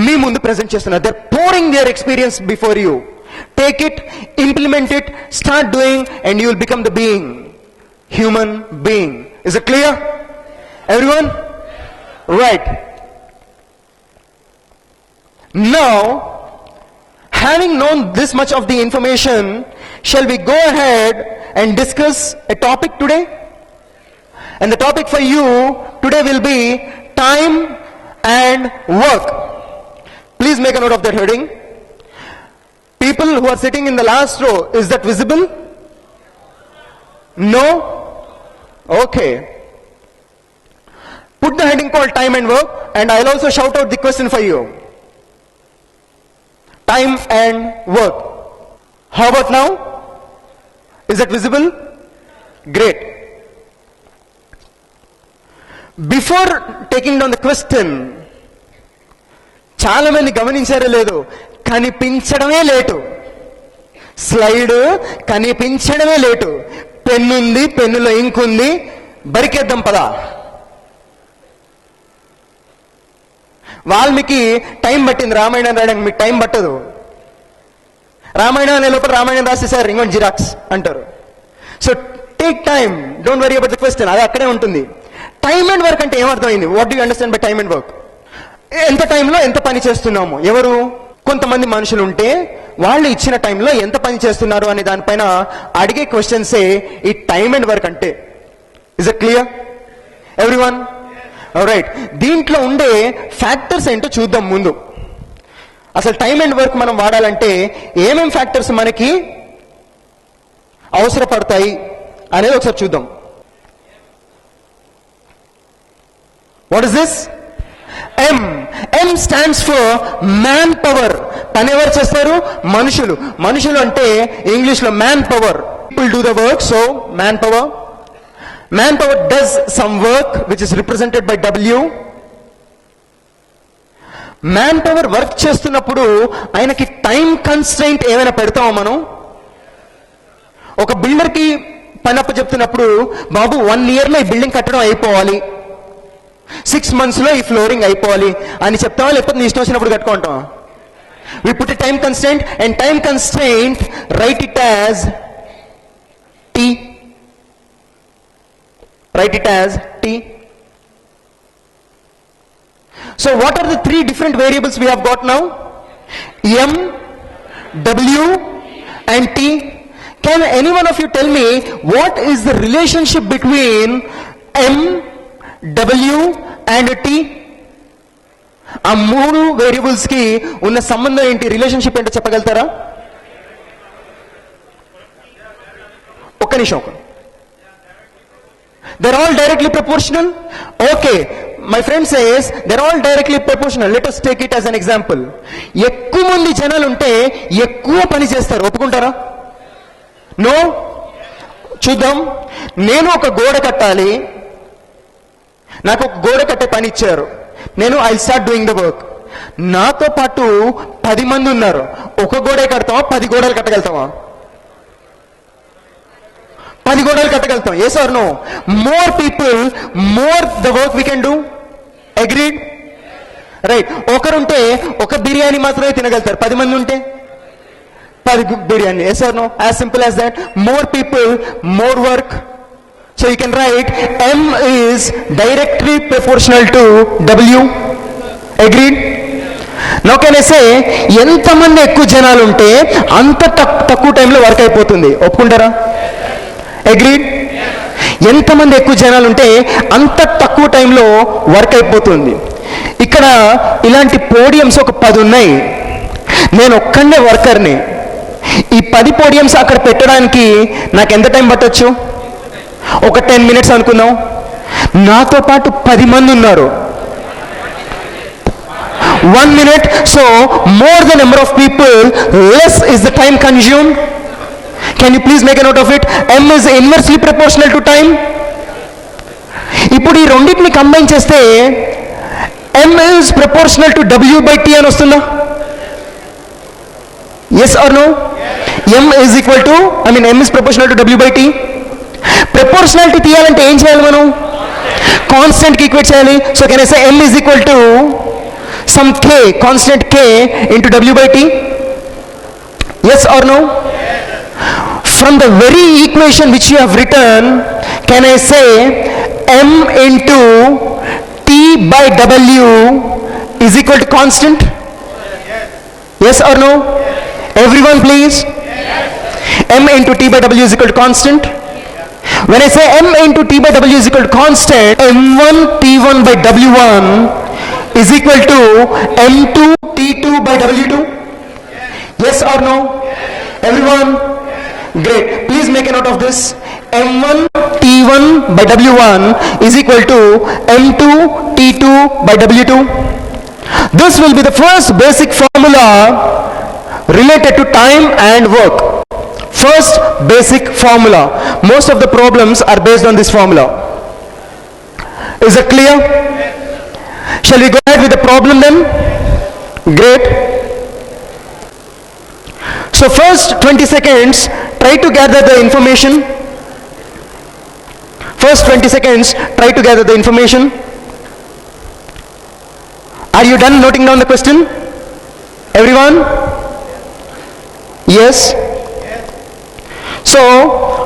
మీ ముందు ప్రెజెంట్ చేస్తున్నారు. They are pouring their experience before you. Take it, implement it, start doing, and you will become the being, human being. Is it clear, everyone? Right. Now, having known this much of the information, shall we go ahead and discuss a topic today? And the topic for you today will be time and work. Please make a note of that heading. People who are sitting in the last row, is that visible? No? Okay. Put the heading called time and work, and I'll also shout out the question for you. Time and work. How about now? Is that visible? Great. Before taking down the question, చాలా మంది గమనించారో లేదు, కనిపించడమే late. Slide కనిపించడమే late. పెన్నుంది, పెన్నులో ఇంక్ ఉంది, బరికేద్దాం పదా. Valmiki time పట్టింది రామాయణం రాయడానికి, మీకు టైం పట్టదు. రామాయణం అనే లోపల రామాయణం రాసేసారు, ఇంకోటి జిరాక్స్ అంటారు. So take time, don't worry about the question, అది అక్కడే ఉంటుంది. టైమ్ అండ్ వర్క్ అంటే ఏమర్థమైంది? What do you understand by time and work? ఎంత టైంలో ఎంత పని చేస్తున్నాము? ఎవరు? కొంతమంది మనుషులు ఉంటే వాళ్ళు ఇచ్చిన టైంలో ఎంత పని చేస్తున్నారు అనే దానిపైన అడిగే క్వశ్చన్సే ఈ టైమ్ అండ్ వర్క్ అంటే. Is it clear everyone? Right. దీంట్లో ఉండే ఫ్యాక్టర్స్ ఏంటో చూద్దాం ముందు. అసలు టైమ్ అండ్ వర్క్ మనం వాడాలంటే ఏమేం ఫ్యాక్టర్స్ మనకి అవసరపడతాయి అనేది ఒకసారి చూద్దాం. What is this? M. M stands for man power. పని ఎవరు చేస్తారు? మనుషులు. మనుషులు అంటే ఇంగ్లీష్ లో man power. People do the work, so man power. Man power does some work which is represented by W. Man power work చేస్తున్నప్పుడు ఆయనకి time constraint ఏమైనా పెడతామా మనం? ఒక బిల్డర్ కి పని అప్ప చెప్తున్నప్పుడు, బాబు 1 year లో ఈ బిల్డింగ్ కట్టడం అయిపోవాలి, 6 months లో ఈ ఫ్లోరింగ్ అయిపోవాలి అని చెప్తావా, లేకపోతే నీ ఇష్టం వచ్చినప్పుడు కట్టుకుంటాం? We put a time constraint, and time constraint write it as T. Write it as T. So what are the 3 different variables we have got now? M, W and T. Can any one of you tell me what is the relationship between M, W and T? ఆ 3 variables కి ఉన్న సంబంధం ఏంటి, relationship ఏంటో చెప్పగలుగుతారా? ఒక్క నిమిషం. They're all directly proportional? Okay. My friend says they're all directly proportional. Let us take it as an example. ఎక్కువ మంది జనాలు ఉంటే ఎక్కువ పని చేస్తారు, ఒప్పుకుంటారా? నో? చూద్దాం. నేను ఒక గోడ కట్టాలి, నాకు ఒక గోడ కట్టే పని ఇచ్చారు, నేను I start doing the work. నాతో పాటు 10 మంది ఉన్నారు, ఒక గోడే కడతావా 10 గోడలు కట్టగలుగుతావా? 10 గోడలు కట్టగలుగుతాం. Yes or no? More people, more the work we can do. Agreed? Right. ఒకరుంటే ఒక బిర్యానీ మాత్రమే తినగలుగుతారు, 10 మంది ఉంటే 10 biryani. Yes or no? As simple as that. More people, more work. So you can write M is directly proportional to W. Agreed? Now can I say ఎంతమంది ఎక్కువ జనాలు ఉంటే అంత తక్కువ టైంలో వర్క్ అయిపోతుంది, ఒప్పుకుంటారా? అగ్రీడ్? ఎంతమంది ఎక్కువ జనాలు ఉంటే అంత తక్కువ టైంలో వర్క్ అయిపోతుంది. ఇక్కడ ఇలాంటి పోడియంస్ ఒక 10 ఉన్నాయి, నేను ఒక్కడే వర్కర్ని. ఈ 10 పోడియంస్ అక్కడ పెట్టడానికి నాకు ఎంత టైం పట్టొచ్చు? ఒక 10 minutes అనుకుందాం. నాతో పాటు 10 మంది ఉన్నారు, 1 minute. So more the number of people, less is the time consumed. Can you please make a note of it? M is inversely proportional to time. ఇప్పుడు ఈ రెండింటిని కంబైన్ చేస్తే M is proportional to W by T అని వస్తుందా? Yes or no? M is equal to, M is proportional to W by T. Proportionality తీయాలంటే ఏం చేయాలి మనం? కాన్స్టెంట్ కి ఈక్వేట్ చేయాలి. So can I say M is equal to some K, constant K into W by T? Yes or no? From the very equation which you have written, can I say M into T by W is equal to constant? Yes or no? Everyone please. M into T by W is equal to constant. When I say M into T by W is equal to constant, M1 T1 by W1 is equal to M2 T2 by W2. Yes or no? Everyone? Great. Please make a note of this. M1 T1 by W1 is equal to M2 T2 by W2. This will be the first basic formula related to time and work. First basic formula. Most of the problems are based on this formula. Is it clear? Shall we go ahead with the problem then? Great. So first 20 seconds, try to gather the information. First 20 seconds, try to gather the information. Are you done noting down the question? Everyone? Yes? So,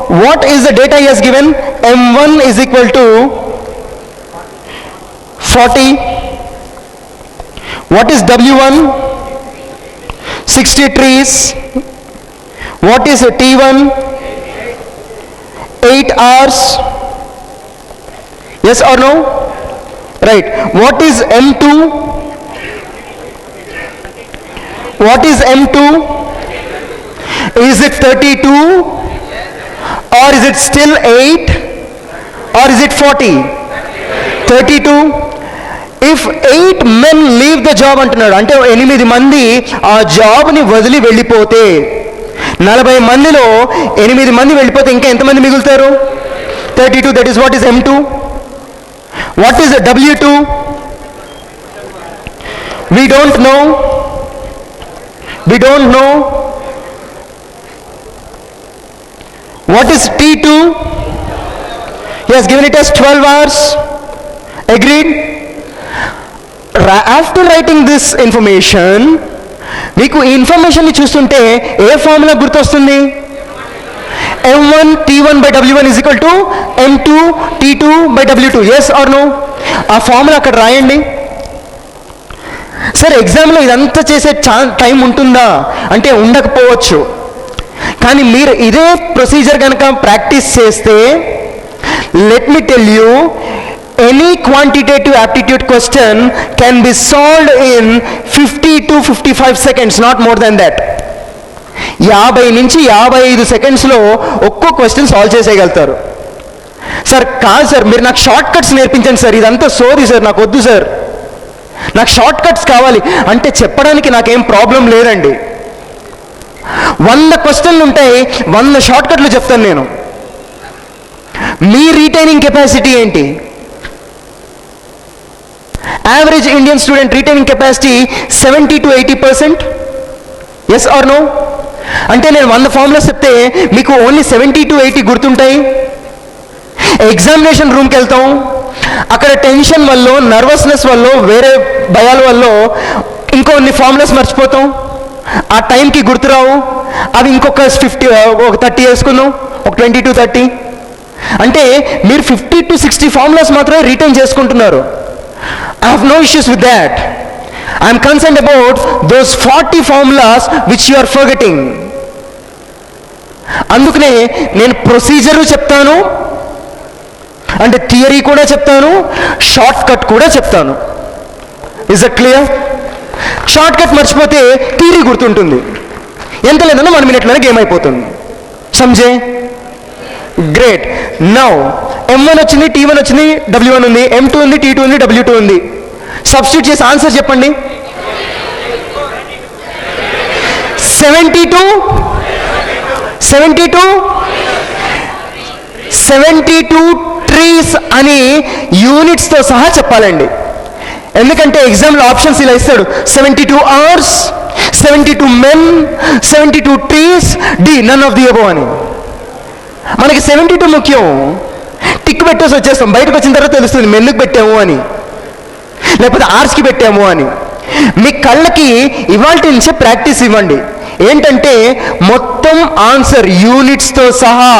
what is the data he has given? M1 is equal to 40. What is W1? 60 trees. What is a T1? 8 hours. Yes or no? Right. What is M2? What is M2? Is it 32? Or is it still 8? Or is it 40? 32. If 8 men leave the job అంటున్నాడు, అంటే 8 మంది ఆ జాబ్ని వదిలి వెళ్ళిపోతే, 40 మందిలో 8 మంది వెళ్ళిపోతే ఇంకా ఎంతమంది మిగులుతారు? 32. That is what is M2. What is W2? we don't know. What is T2? He has given it as 12 hours. Agreed? After writing this information, మీకు ఈ ఇన్ఫర్మేషన్ని చూస్తుంటే ఏ ఫార్ములా గుర్తొస్తుంది? M1 T1 by W1 is equal to M2 T2 by W2. yes or no? ఆ formula అక్కడ రాయండి. Sir ఎగ్జామ్లో ఇదంతా చేసే టైం ఉంటుందా అంటే ఉండకపోవచ్చు. కానీ మీరు ఇదే ప్రొసీజర్ కనుక ప్రాక్టీస్ చేస్తే, let me tell you, any quantitative aptitude question can be solved in 50 to 55 seconds, not more than that. 50 నుంచి 55 సెకండ్స్లో ఒక్కో క్వశ్చన్ సాల్వ్ చేసేయగలుగుతారు. సార్ కాదు సార్, మీరు నాకు షార్ట్ కట్స్ నేర్పించండి సార్, ఇదంతా సోది సార్, నాకు వద్దు సార్, నాకు షార్ట్ కట్స్ కావాలి అంటే చెప్పడానికి నాకేం ప్రాబ్లం లేదండి. 100 క్వశ్చన్లు ఉంటాయి, 100 షార్ట్ కట్లు చెప్తాను నేను. మీ రీటైనింగ్ కెపాసిటీ ఏంటి? Average Indian student retaining capacity 70 to 80%. Yes or no? అంటే నేను 100 ఫార్ములాస్ చెప్తే మీకు ఓన్లీ 70 to 80 గుర్తుంటాయి. ఎగ్జామినేషన్ రూమ్కి వెళ్తాం, అక్కడ టెన్షన్ వల్ల, నర్వస్నెస్ వల్ల, వేరే భయాల వల్ల ఇంకొన్ని ఫార్ములాస్ మర్చిపోతాం, ఆ టైంకి గుర్తురావు, అవి ఇంకొక 30 వేసుకుందాం, ఒక 20 to 30. అంటే మీరు 50 to 60 ఫార్ములాస్ మాత్రమే రీటైన్ చేసుకుంటున్నారు. I have no issues with that. I am concerned about those 40 formulas which you are forgetting. అందుకనే నేను ప్రొసీజరు చెప్తాను, అంటే థియరీ కూడా చెప్తాను, షార్ట్ కట్ కూడా చెప్తాను. Is that clear? Short cut మర్చిపోతే థియరీ గుర్తుంటుంది, ఎంత లేదన్నా 1 మినిట్లోనే గేమ్ అయిపోతుంది. సమజే? గ్రేట్. నౌ M1 వచ్చింది, T1 వచ్చింది, W1 ఉంది, M2 ఉంది, T2 ఉంది, W2 ఉంది. సబ్స్టిట్యూట్ చేసి ఆన్సర్ చెప్పండి. 72 ట్రీస్ అని యూనిట్స్తో సహా చెప్పాలండి. ఎందుకంటే ఎగ్జామ్లో ఆప్షన్స్ ఇలా ఇస్తాడు, 72 hours, 72 men, 72 trees, D, none of the above అని. మనకి 72 ముఖ్యం. టిక్ పెట్టేసి వచ్చేస్తాం, బయటకు వచ్చిన తర్వాత తెలుస్తుంది మెన్నుకు పెట్టాము అని, లేకపోతే ఆర్ట్స్కి పెట్టాము అని. మీ కళ్ళకి ఇవాళ నుంచే ప్రాక్టీస్ ఇవ్వండి. ఏంటంటే మొత్తం ఆన్సర్ యూనిట్స్తో సహా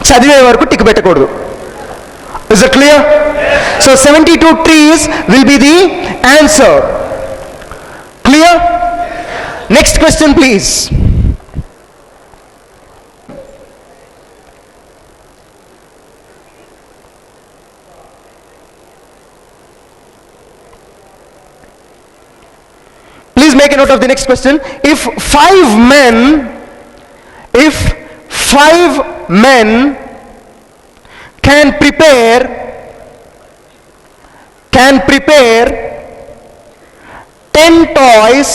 చదివే వరకు టిక్ పెట్టకూడదు. Is it clear? So 72 trees will be the answer. Clear? Next question please. take a note of the next question. If five men can prepare 10 toys,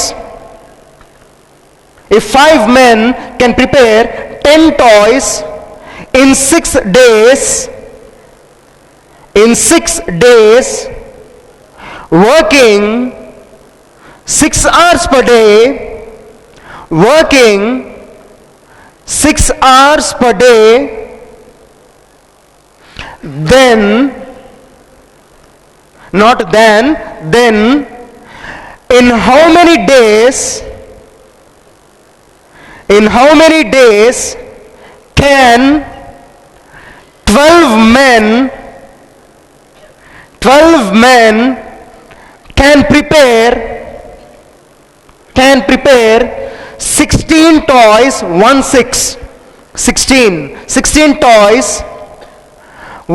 if 5 men can prepare 10 toys in 6 days, working 6 hours per day, then in how many days can 12 men can prepare 16 toys, 16 toys,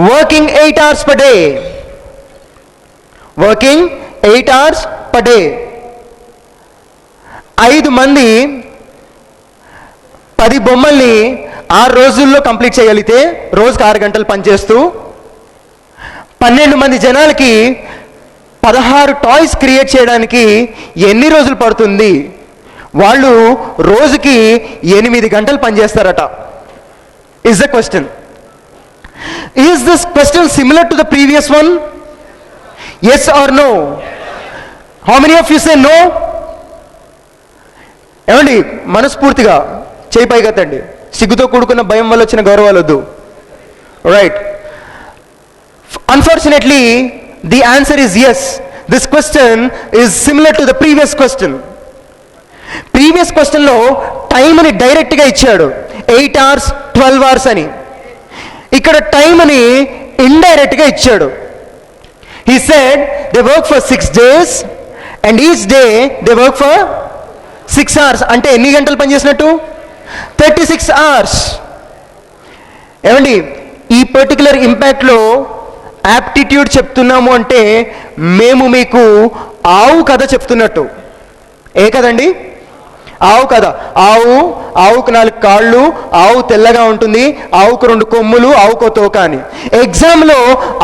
working 8 hours per day. 5 మంది 10 బొమ్మల్ని 6 రోజుల్లో complete చేయగలిగితే, రోజుకి 6 గంటలు పనిచేస్తూ 12 మంది జనాలకి 16 toys create చేయడానికి ఎన్ని రోజులు పడుతుంది? వాళ్ళు రోజుకి 8 గంటలు పనిచేస్తారట. Is the question. Is this question similar to the previous one? Yes or no? How many of you say no? ఏమండి, మనస్ఫూర్తిగా చేయి పైకెత్తండి. సిగ్గుతో కూడుకున్న భయం వల్ల వచ్చిన గౌరవాలు వద్దు. Right. Unfortunately, the answer is yes. This question is similar to the previous question. Previous question లో టైం అని డైరెక్ట్ గా ఇచ్చాడు, 8 hours 12 hours అని. ఇక్కడ టైం అని ఇండైరెక్ట్ గా ఇచ్చాడు. He said they work for 6 days and each day they work for 6 hours. అంటే ఎన్ని గంటలు పనిచేసినట్టు? 36 hours. ఏమండి, ఈ పర్టికులర్ ఇంపాక్ట్లో యాప్టిట్యూడ్ చెప్తున్నాము అంటే మేము మీకు ఆవు కథ చెప్తున్నట్టు. ఏ కదండి? ఆవు కథ. ఆవుకు 4 కాళ్ళు, ఆవు తెల్లగా ఉంటుంది, ఆవుకు 2 కొమ్ములు, ఆవుకో తోక అని. ఎగ్జామ్లో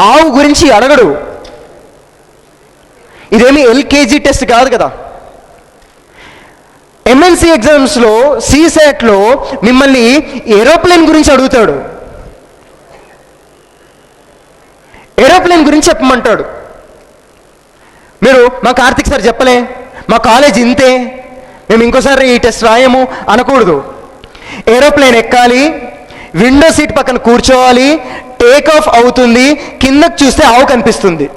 ఆవు గురించి అడగడు. ఇదేమి ఎల్కేజీ టెస్ట్ కాదు కదా. ఎంఎన్సీ ఎగ్జామ్స్లో, సీసాట్లో మిమ్మల్ని ఏరోప్లేన్ గురించి అడుగుతాడు. ఏరోప్లేన్ గురించి చెప్పమంటాడు. మీరు మా కార్తిక్ సార్ చెప్పలే, మా కాలేజ్ ఇంతే, మేము ఇంకోసారి ఈ టెస్ట్ రాయము అనకూడదు. ఏరోప్లేన్ ఎక్కాలి, విండో సీట్ పక్కన కూర్చోవాలి, టేక్ ఆఫ్ అవుతుంది, కిందకు చూస్తే ఆవు కనిపిస్తుంది.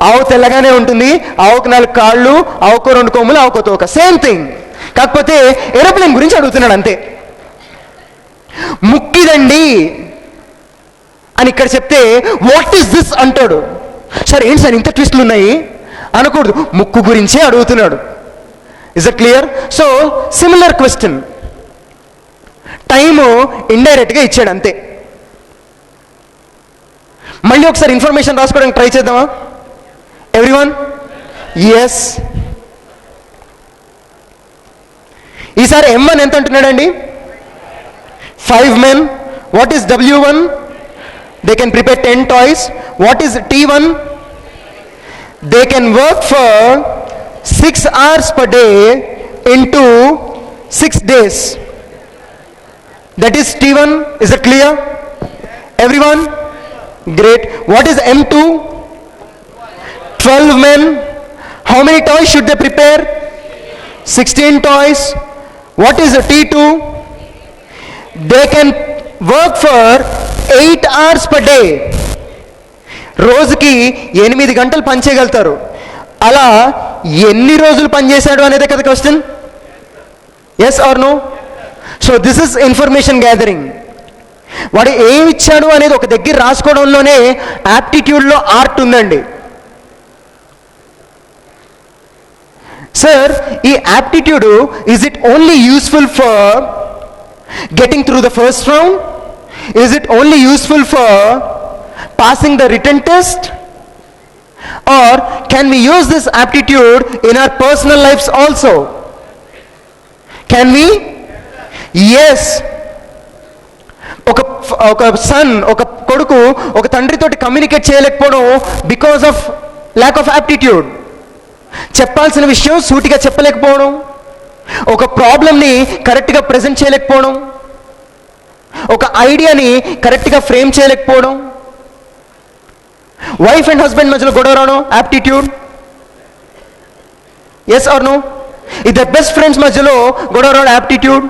ఆవు తెల్లగానే ఉంటుంది, ఆవుకు 4 కాళ్ళు, ఆవుకు 2 కొమ్ములు, ఆవుకు తోక. Same thing. కాకపోతే ఏరోప్లేన్ గురించి అడుగుతున్నాడు అంతే. ముక్కిదండి అని ఇక్కడ చెప్తే వాట్ ఈస్ దిస్ అంటాడు. సార్ ఏంటి సార్ ఇంత ట్విస్టులు ఉన్నాయి అనకూడదు, ముక్కు గురించే అడుగుతున్నాడు. Is it clear? So similar question, time ఇండైరెక్ట్గా ఇచ్చాడు అంతే. మళ్ళీ ఒకసారి ఇన్ఫర్మేషన్ రాసుకోవడానికి ట్రై చేద్దామా ఎవ్రీవన్? ఎస్. ఈసారి M1 ఎంత అంటున్నాడండి? 5 men. What is W1? They can prepare 10 toys. What is T1? They can work for 6 hours per day into 6 days. That is T1. Is it clear? Everyone? Great. What is M2? 12 men. How many toys should they prepare? 16 toys. What is T2? They can work for 8 hours per day. రోజుకి 8 గంటలు పనిచేయగలుగుతారు. అలా ఎన్ని రోజులు పనిచేశాడు అనేదే కదా question. Yes or no? So this is information gathering. వాడు ఏమి ఇచ్చాడు అనేది ఒక దగ్గర రాసుకోవడంలోనే యాప్టిట్యూడ్లో ఆర్ట్ ఉందండి. సార్, ఈ aptitude is it only useful for getting through the first round? Is it only useful for passing the written test? Or can we use this aptitude in our personal lives also? Can we? Yes. ఒక son, ఒక కొడుకు ఒక తండ్రితోటి communicate చేయలేకపోవడం because of lack of aptitude. చెప్పాల్సిన విషయం సూటిగా చెప్పలేకపోవడం, ఒక ప్రాబ్లంని కరెక్ట్గా ప్రజెంట్ చేయలేకపోవడం, ఒక ఐడియాని కరెక్ట్గా ఫ్రేమ్ చేయలేకపోవడం, వైఫ్ అండ్ హస్బెండ్ మధ్యలో గొడవ రావడం యాప్టిట్యూడ్. Yes or no? ఇద్దరు బెస్ట్ ఫ్రెండ్స్ మధ్యలో గొడవ రావడం aptitude.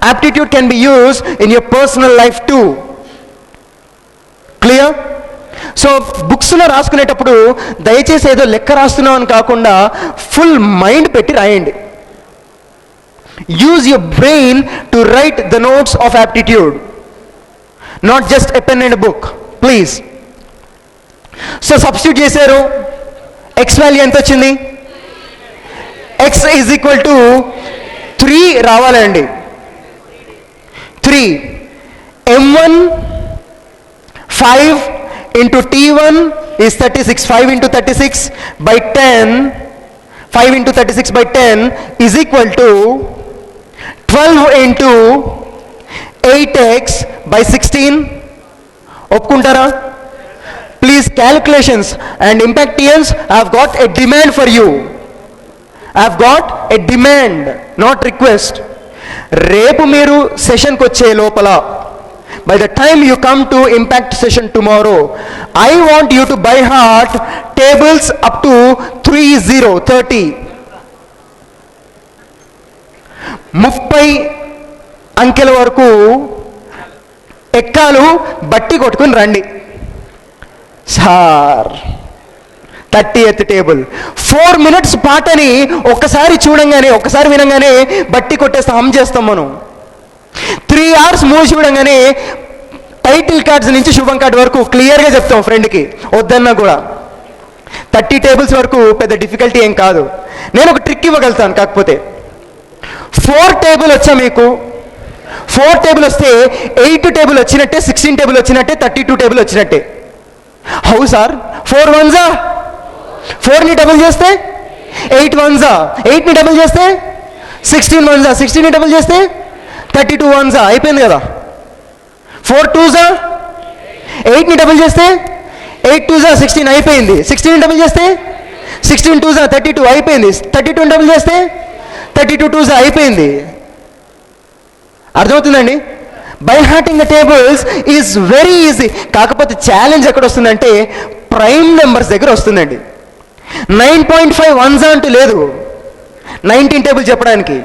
Aptitude can be used in your personal life too. Clear? So బుక్స్లో రాసుకునేటప్పుడు దయచేసి ఏదో లెక్క రాస్తున్నాం అని కాకుండా ఫుల్ మైండ్ పెట్టి రాయండి. Use your brain to right the notes of aptitude, not just a pen and book, please. So substitute చేశారు, ఎక్స్ వాల్యూ ఎంత వచ్చింది? ఎక్స్ ఈజ్ ఈక్వల్ టు 3 రావాలండి. 3 m1 5 into t1 is 36. 5 into 36 by 10, 5 into 36 by 10 is equal to 12 into 8x by 16. ఒప్పుకుంటారా? Please calculations and ఇంపాక్టియన్స్. I have got a demand for you. I have got a demand, not request. రేపు మీరు సెషన్కి వచ్చే లోపల, by the time you come to impact session tomorrow, I want you to buy heart tables up to 30. 30 అంకెల వరకు ఎక్కాలు బట్టి కొట్టుకుని రండి. Sir 30th table 4 minutes పాటని ఒక్కసారి చూడంగానే, ఒక్కసారి వినంగానే బట్టి కొట్టేస్తాం, హమ్ చేస్తాం మనం. 3 hours మూవీ చూడంగానే టైటిల్ కార్డ్స్ నుంచి శుభం కార్డ్ వరకు క్లియర్గా చెప్తాం ఫ్రెండ్కి వద్దన్నా కూడా. 30 tables వరకు పెద్ద డిఫికల్టీ ఏం కాదు. నేను ఒక ట్రిక్ ఇవ్వగలుగుతాను. కాకపోతే 4 table వచ్చా మీకు, 4 table వస్తే 8 table వచ్చినట్టే, 16 table వచ్చినట్టే, 32 table వచ్చినట్టే. How sir? 4 ones 4ని డబుల్ చేస్తే 8 ones, 8ని డబుల్ చేస్తే 16 ones, 16ని డబుల్ చేస్తే 32 ones. అయిపోయింది కదా. 4 twos, 8ని డబుల్ చేస్తే 8 twos 16 అయిపోయింది. 16ని డబుల్ చేస్తే 16 twos 32 అయిపోయింది. 32ని డబుల్ చేస్తే 32 twos అయిపోయింది. అర్థమవుతుందండి? By hearting the tables is very easy. కాకపోతే ఛాలెంజ్ ఎక్కడ వస్తుందంటే ప్రైమ్ నెంబర్స్ దగ్గర వస్తుందండి. 9.5 ones అంటూ లేదు 19 టేబుల్ చెప్పడానికి.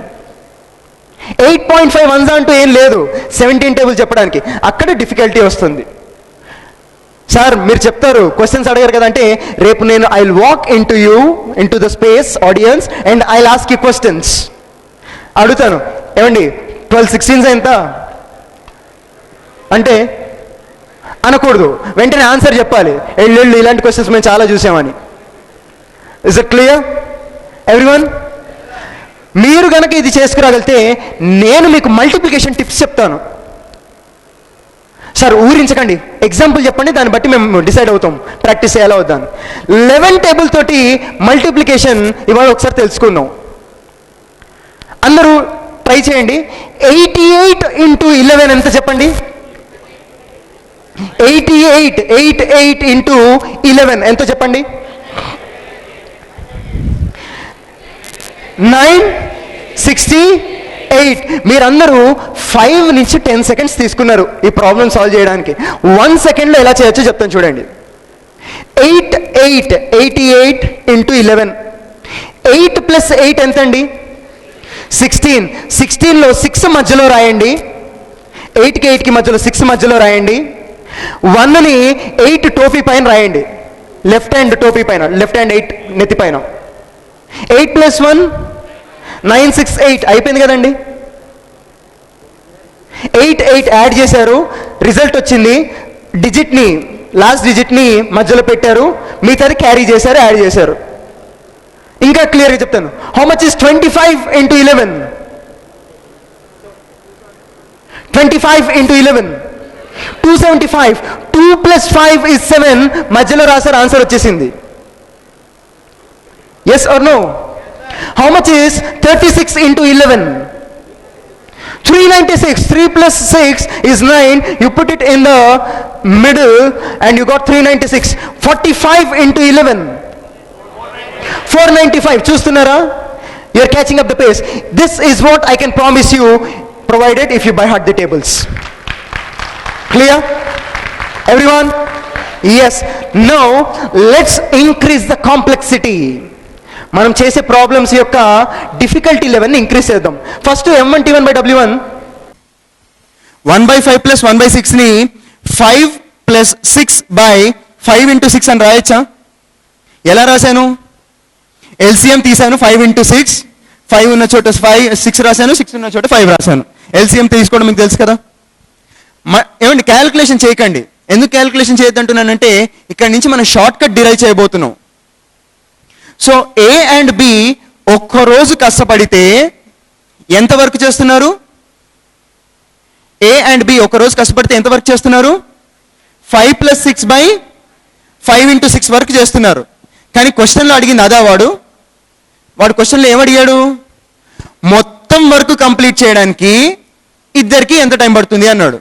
8.5 ones అంటూ ఏం లేదు 17 టేబుల్ చెప్పడానికి. అక్కడ డిఫికల్టీ వస్తుంది. సార్ మీరు చెప్తారు, క్వశ్చన్స్ అడిగారు కదా అంటే, రేపు నేను I will walk in to the space audience and I will ask you questions. అడుగుతాను, ఏమండి 12 16s ఎంత అంటే అనకూడదు, వెంటనే ఆన్సర్ చెప్పాలి. ఎళ్ళు ఇలాంటి క్వశ్చన్స్ మేము చాలా చూసామని. Is it clear everyone? మీరు కనుక ఇది చేసుకురాగలిగితే నేను మీకు మల్టిప్లికేషన్ టిప్స్ చెప్తాను. సార్ ఊరించకండి, ఎగ్జాంపుల్ చెప్పండి, దాన్ని బట్టి మేము డిసైడ్ అవుతాం ప్రాక్టీస్ చేయాలా వద్దాను. 11 table తోటి మల్టిప్లికేషన్ ఇవాళ ఒకసారి తెలుసుకుందాం. అందరూ ట్రై చేయండి. 88 into 11 ఎంత చెప్పండి? 88 into 11 ఎంత చెప్పండి? 968. మీరందరూ 5 నుంచి 10 seconds తీసుకున్నారు ఈ ప్రాబ్లం సాల్వ్ చేయడానికి. 1 secondలో ఎలా చేయొచ్చో చెప్తాను చూడండి. 88 into 11. 8 plus 8 ఎంత అండి? 16. 16లో 6 మధ్యలో రాయండి. 8కి 8కి మధ్యలో 6 మధ్యలో రాయండి. 1ని 8 టోపీ పైన రాయండి, లెఫ్ట్ హ్యాండ్ టోపీ పైన, లెఫ్ట్ హ్యాండ్ 8 నెత్తి పైన. 8 + 1 968 అయిపోయింది కదండి. 8 యాడ్ చేశారు, రిజల్ట్ వచ్చింది. డిజిట్ని, లాస్ట్ డిజిట్ని మధ్యలో పెట్టారు, మిగతాది క్యారీ చేశారు, యాడ్ చేశారు. ఇంకా క్లియర్గా చెప్తాను. How much is 25 into 11? 25 into 11 275. 2 + 5 is 7. మధ్యలో రాశారు, ఆన్సర్ వచ్చేసింది. Yes or no? How much is 36 into 11? 396. 3 plus 6 is 9. You put it in the middle and you got 396. 45 into 11. 495. Chustunara? You are catching up the pace. This is what I can promise you, provided if you by heart the tables. Clear? Everyone? Yes. Now let's increase the complexity. మనం చేసే problems యొక్క difficulty లెవెల్ని increase చేద్దాం. First M1 T1 by W1 1/5 plus 1/6ని 5 plus 6 by 5 into 6 అని రాయొచ్చా? ఎలా రాశాను? LCM తీసాను. 5 into 6, 5 ఉన్న చోట 6 రాశాను, 6 ఉన్న చోట 5 రాశాను. LCM తీసుకోవడం మీకు తెలుసు కదా. ఏమండి, క్యాలిక్యులేషన్ చేయకండి. ఎందుకు క్యాలిక్యులేషన్ చేయొద్దంటున్నానంటే ఇక్కడ నుంచి మనం షార్ట్ కట్ డిరైవ్ చేయబోతున్నాం. సో A అండ్ B ఒక్కరోజు కష్టపడితే ఎంత వర్క్ చేస్తున్నారు? A అండ్ B ఒక్కరోజు కష్టపడితే ఎంత వర్క్ చేస్తున్నారు? 5 plus 6 by 5 into 6 వర్క్ చేస్తున్నారు. కానీ క్వశ్చన్లో అడిగింది అదా? వాడు క్వశ్చన్లో ఏమడిగాడు? మొత్తం వర్క్ కంప్లీట్ చేయడానికి ఇద్దరికి ఎంత టైం పడుతుంది అన్నాడు.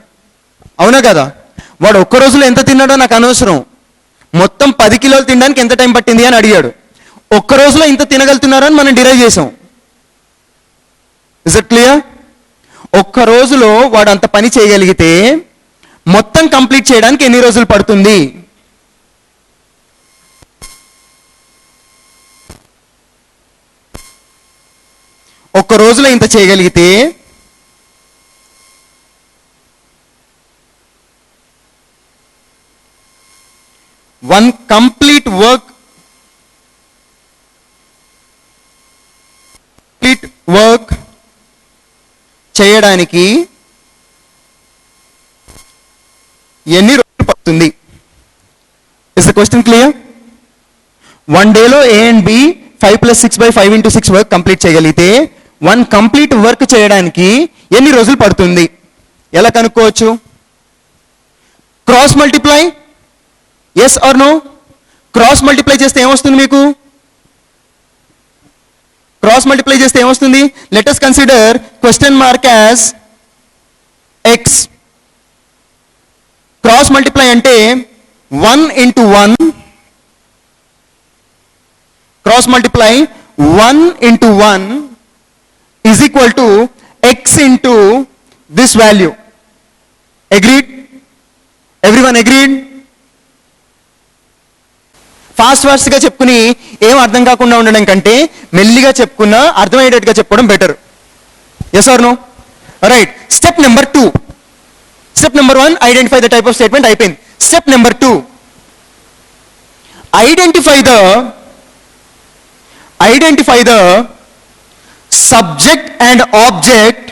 అవునా కదా? వాడు ఒక్క రోజులో ఎంత తిన్నాడో నాకు అనవసరం. మొత్తం 10 కిలోలు తినడానికి ఎంత టైం పట్టింది అని అడిగాడు. ఒక్క రోజులో ఇంత తినగలుగుతున్నారని మనం డిరైవ్ చేసాం. Is it clear? ఒక్క రోజులో వాడు అంత పని చేయగలిగితే మొత్తం కంప్లీట్ చేయడానికి ఎన్ని రోజులు పడుతుంది? ఒక్క రోజులో ఇంత చేయగలిగితే వన్ కంప్లీట్ వర్క్ చేయడానికి ఎన్ని రోజులు పడుతుంది? Is the question clear? One డేలో A and B 5 plus 6 by 5 into 6 work complete చేయగలిగితే వన్ కంప్లీట్ వర్క్ చేయడానికి ఎన్ని రోజులు పడుతుంది? ఎలా కనుక్కోవచ్చు? Cross multiply. Yes or no? Cross multiply చేస్తే ఏమొస్తుంది మీకు? క్రాస్ మల్టిప్లై చేస్తే ఏమొస్తుంది? Let us consider question mark as x. Cross multiply అంటే 1 into 1. Cross multiply 1 into 1 is equal to x into this value. Agreed? Everyone agreed? ఫాస్ట్గా చెప్పుకుని ఏం అర్థం కాకుండా ఉండడం కంటే మెల్లిగా చెప్పుకున్నా అర్థమయ్యేటట్టుగా చెప్పుకోవడం better. Yes or no? Right. Step number 2. Step number 1 identify the type of statement అయిపోయింది. Step number 2 identify the subject and object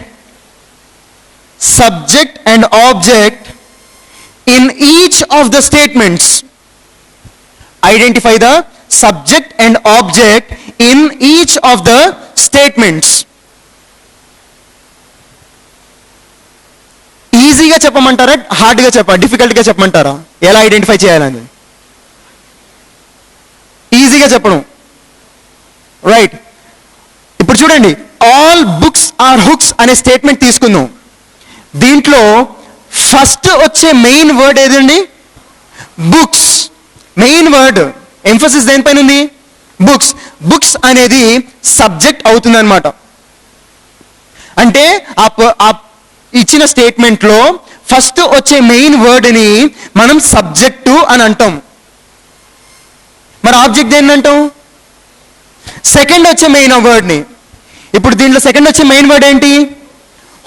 in each of the statements. Identify the subject and object in each of the statements. ఈజీగా చెప్పమంటారా, హార్డ్గా డిఫికల్ట్గా చెప్పమంటారా? ఎలా identify చేయాలని? ఈజీగా చెప్పడం. Right. ఇప్పుడు చూడండి, ఆల్ బుక్స్ ఆర్ హుక్స్ అనే స్టేట్మెంట్ తీసుకుందాం. దీంట్లో ఫస్ట్ వచ్చే మెయిన్ వర్డ్ ఏదండి? బుక్స్. మెయిన్ వర్డ్ ఎంఫసిస్ దేనిపైన ఉంది? బుక్స్. బుక్స్ అనేది సబ్జెక్ట్ అవుతుంది అనమాట. అంటే ఆ ఇచ్చిన స్టేట్మెంట్లో ఫస్ట్ వచ్చే మెయిన్ వర్డ్ని మనం సబ్జెక్టు అని అంటాం. మరి ఆబ్జెక్ట్ దేన్ని అంటాం? సెకండ్ వచ్చే మెయిన్ వర్డ్ని. ఇప్పుడు దీంట్లో సెకండ్ వచ్చే మెయిన్ వర్డ్ ఏంటి?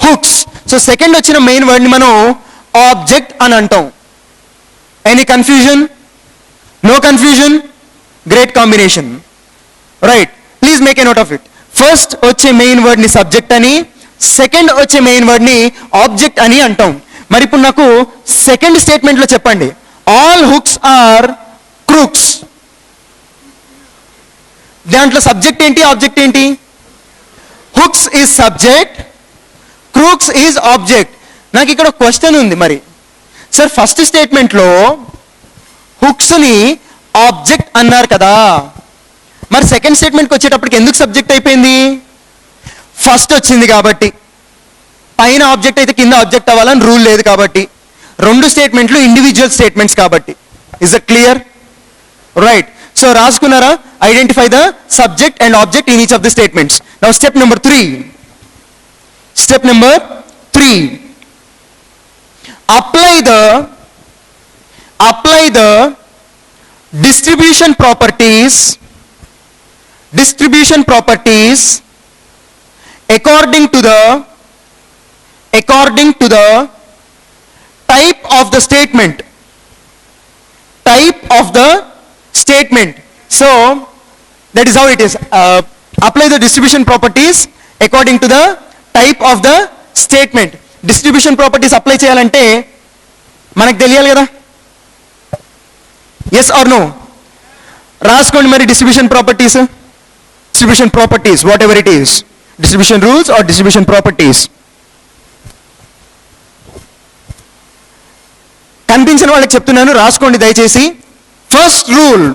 హుక్స్. సో సెకండ్ వచ్చిన మెయిన్ వర్డ్ని మనం ఆబ్జెక్ట్ అని అంటాం. Any confusion? No confusion? Great combination. Right. Please make a note of it. First వచ్చే మెయిన్ వర్డ్ ని సబ్జెక్ట్ అని, సెకండ్ వచ్చే మెయిన్ వర్డ్ ని ఆబ్జెక్ట్ అని అంటాం. మరి ఇప్పుడు నాకు సెకండ్ స్టేట్మెంట్ లో చెప్పండి, ఆల్ హుక్స్ ఆర్ క్రూక్స్. దాంట్లో సబ్జెక్ట్ ఏంటి, ఆబ్జెక్ట్ ఏంటి? Hooks is subject, crooks is object. నాకు ఇక్కడ క్వశ్చన్ ఉంది. మరి సార్ ఫస్ట్ స్టేట్మెంట్లో హుక్స్ని ఆబ్జెక్ట్ అన్నారు కదా, మరి సెకండ్ స్టేట్మెంట్కి వచ్చేటప్పటికి ఎందుకు సబ్జెక్ట్ అయిపోయింది? ఫస్ట్ వచ్చింది కాబట్టి, పైన ఆబ్జెక్ట్ అయితే కింద ఆబ్జెక్ట్ అవ్వాలని రూల్ లేదు కాబట్టి, రెండు స్టేట్మెంట్లు ఇండివిజువల్ స్టేట్మెంట్స్ కాబట్టి. Is it clear? Right. So రాసుకున్నారా? Identify the subject and object in each of the statements. Now step number 3. Step number 3. apply the distribution properties according to the type of the statement. So that is how it is. Apply the distribution properties according to the type of the statement. Distribution properties apply చేయాలంటే మనకు తెలియాలి కదా, yes or no? రాసుకోండి మరి distribution properties whatever it is, distribution rules or distribution properties. కనిపించిన వాళ్ళకి చెప్తున్నాను, రాసుకోండి దయచేసి. First rule,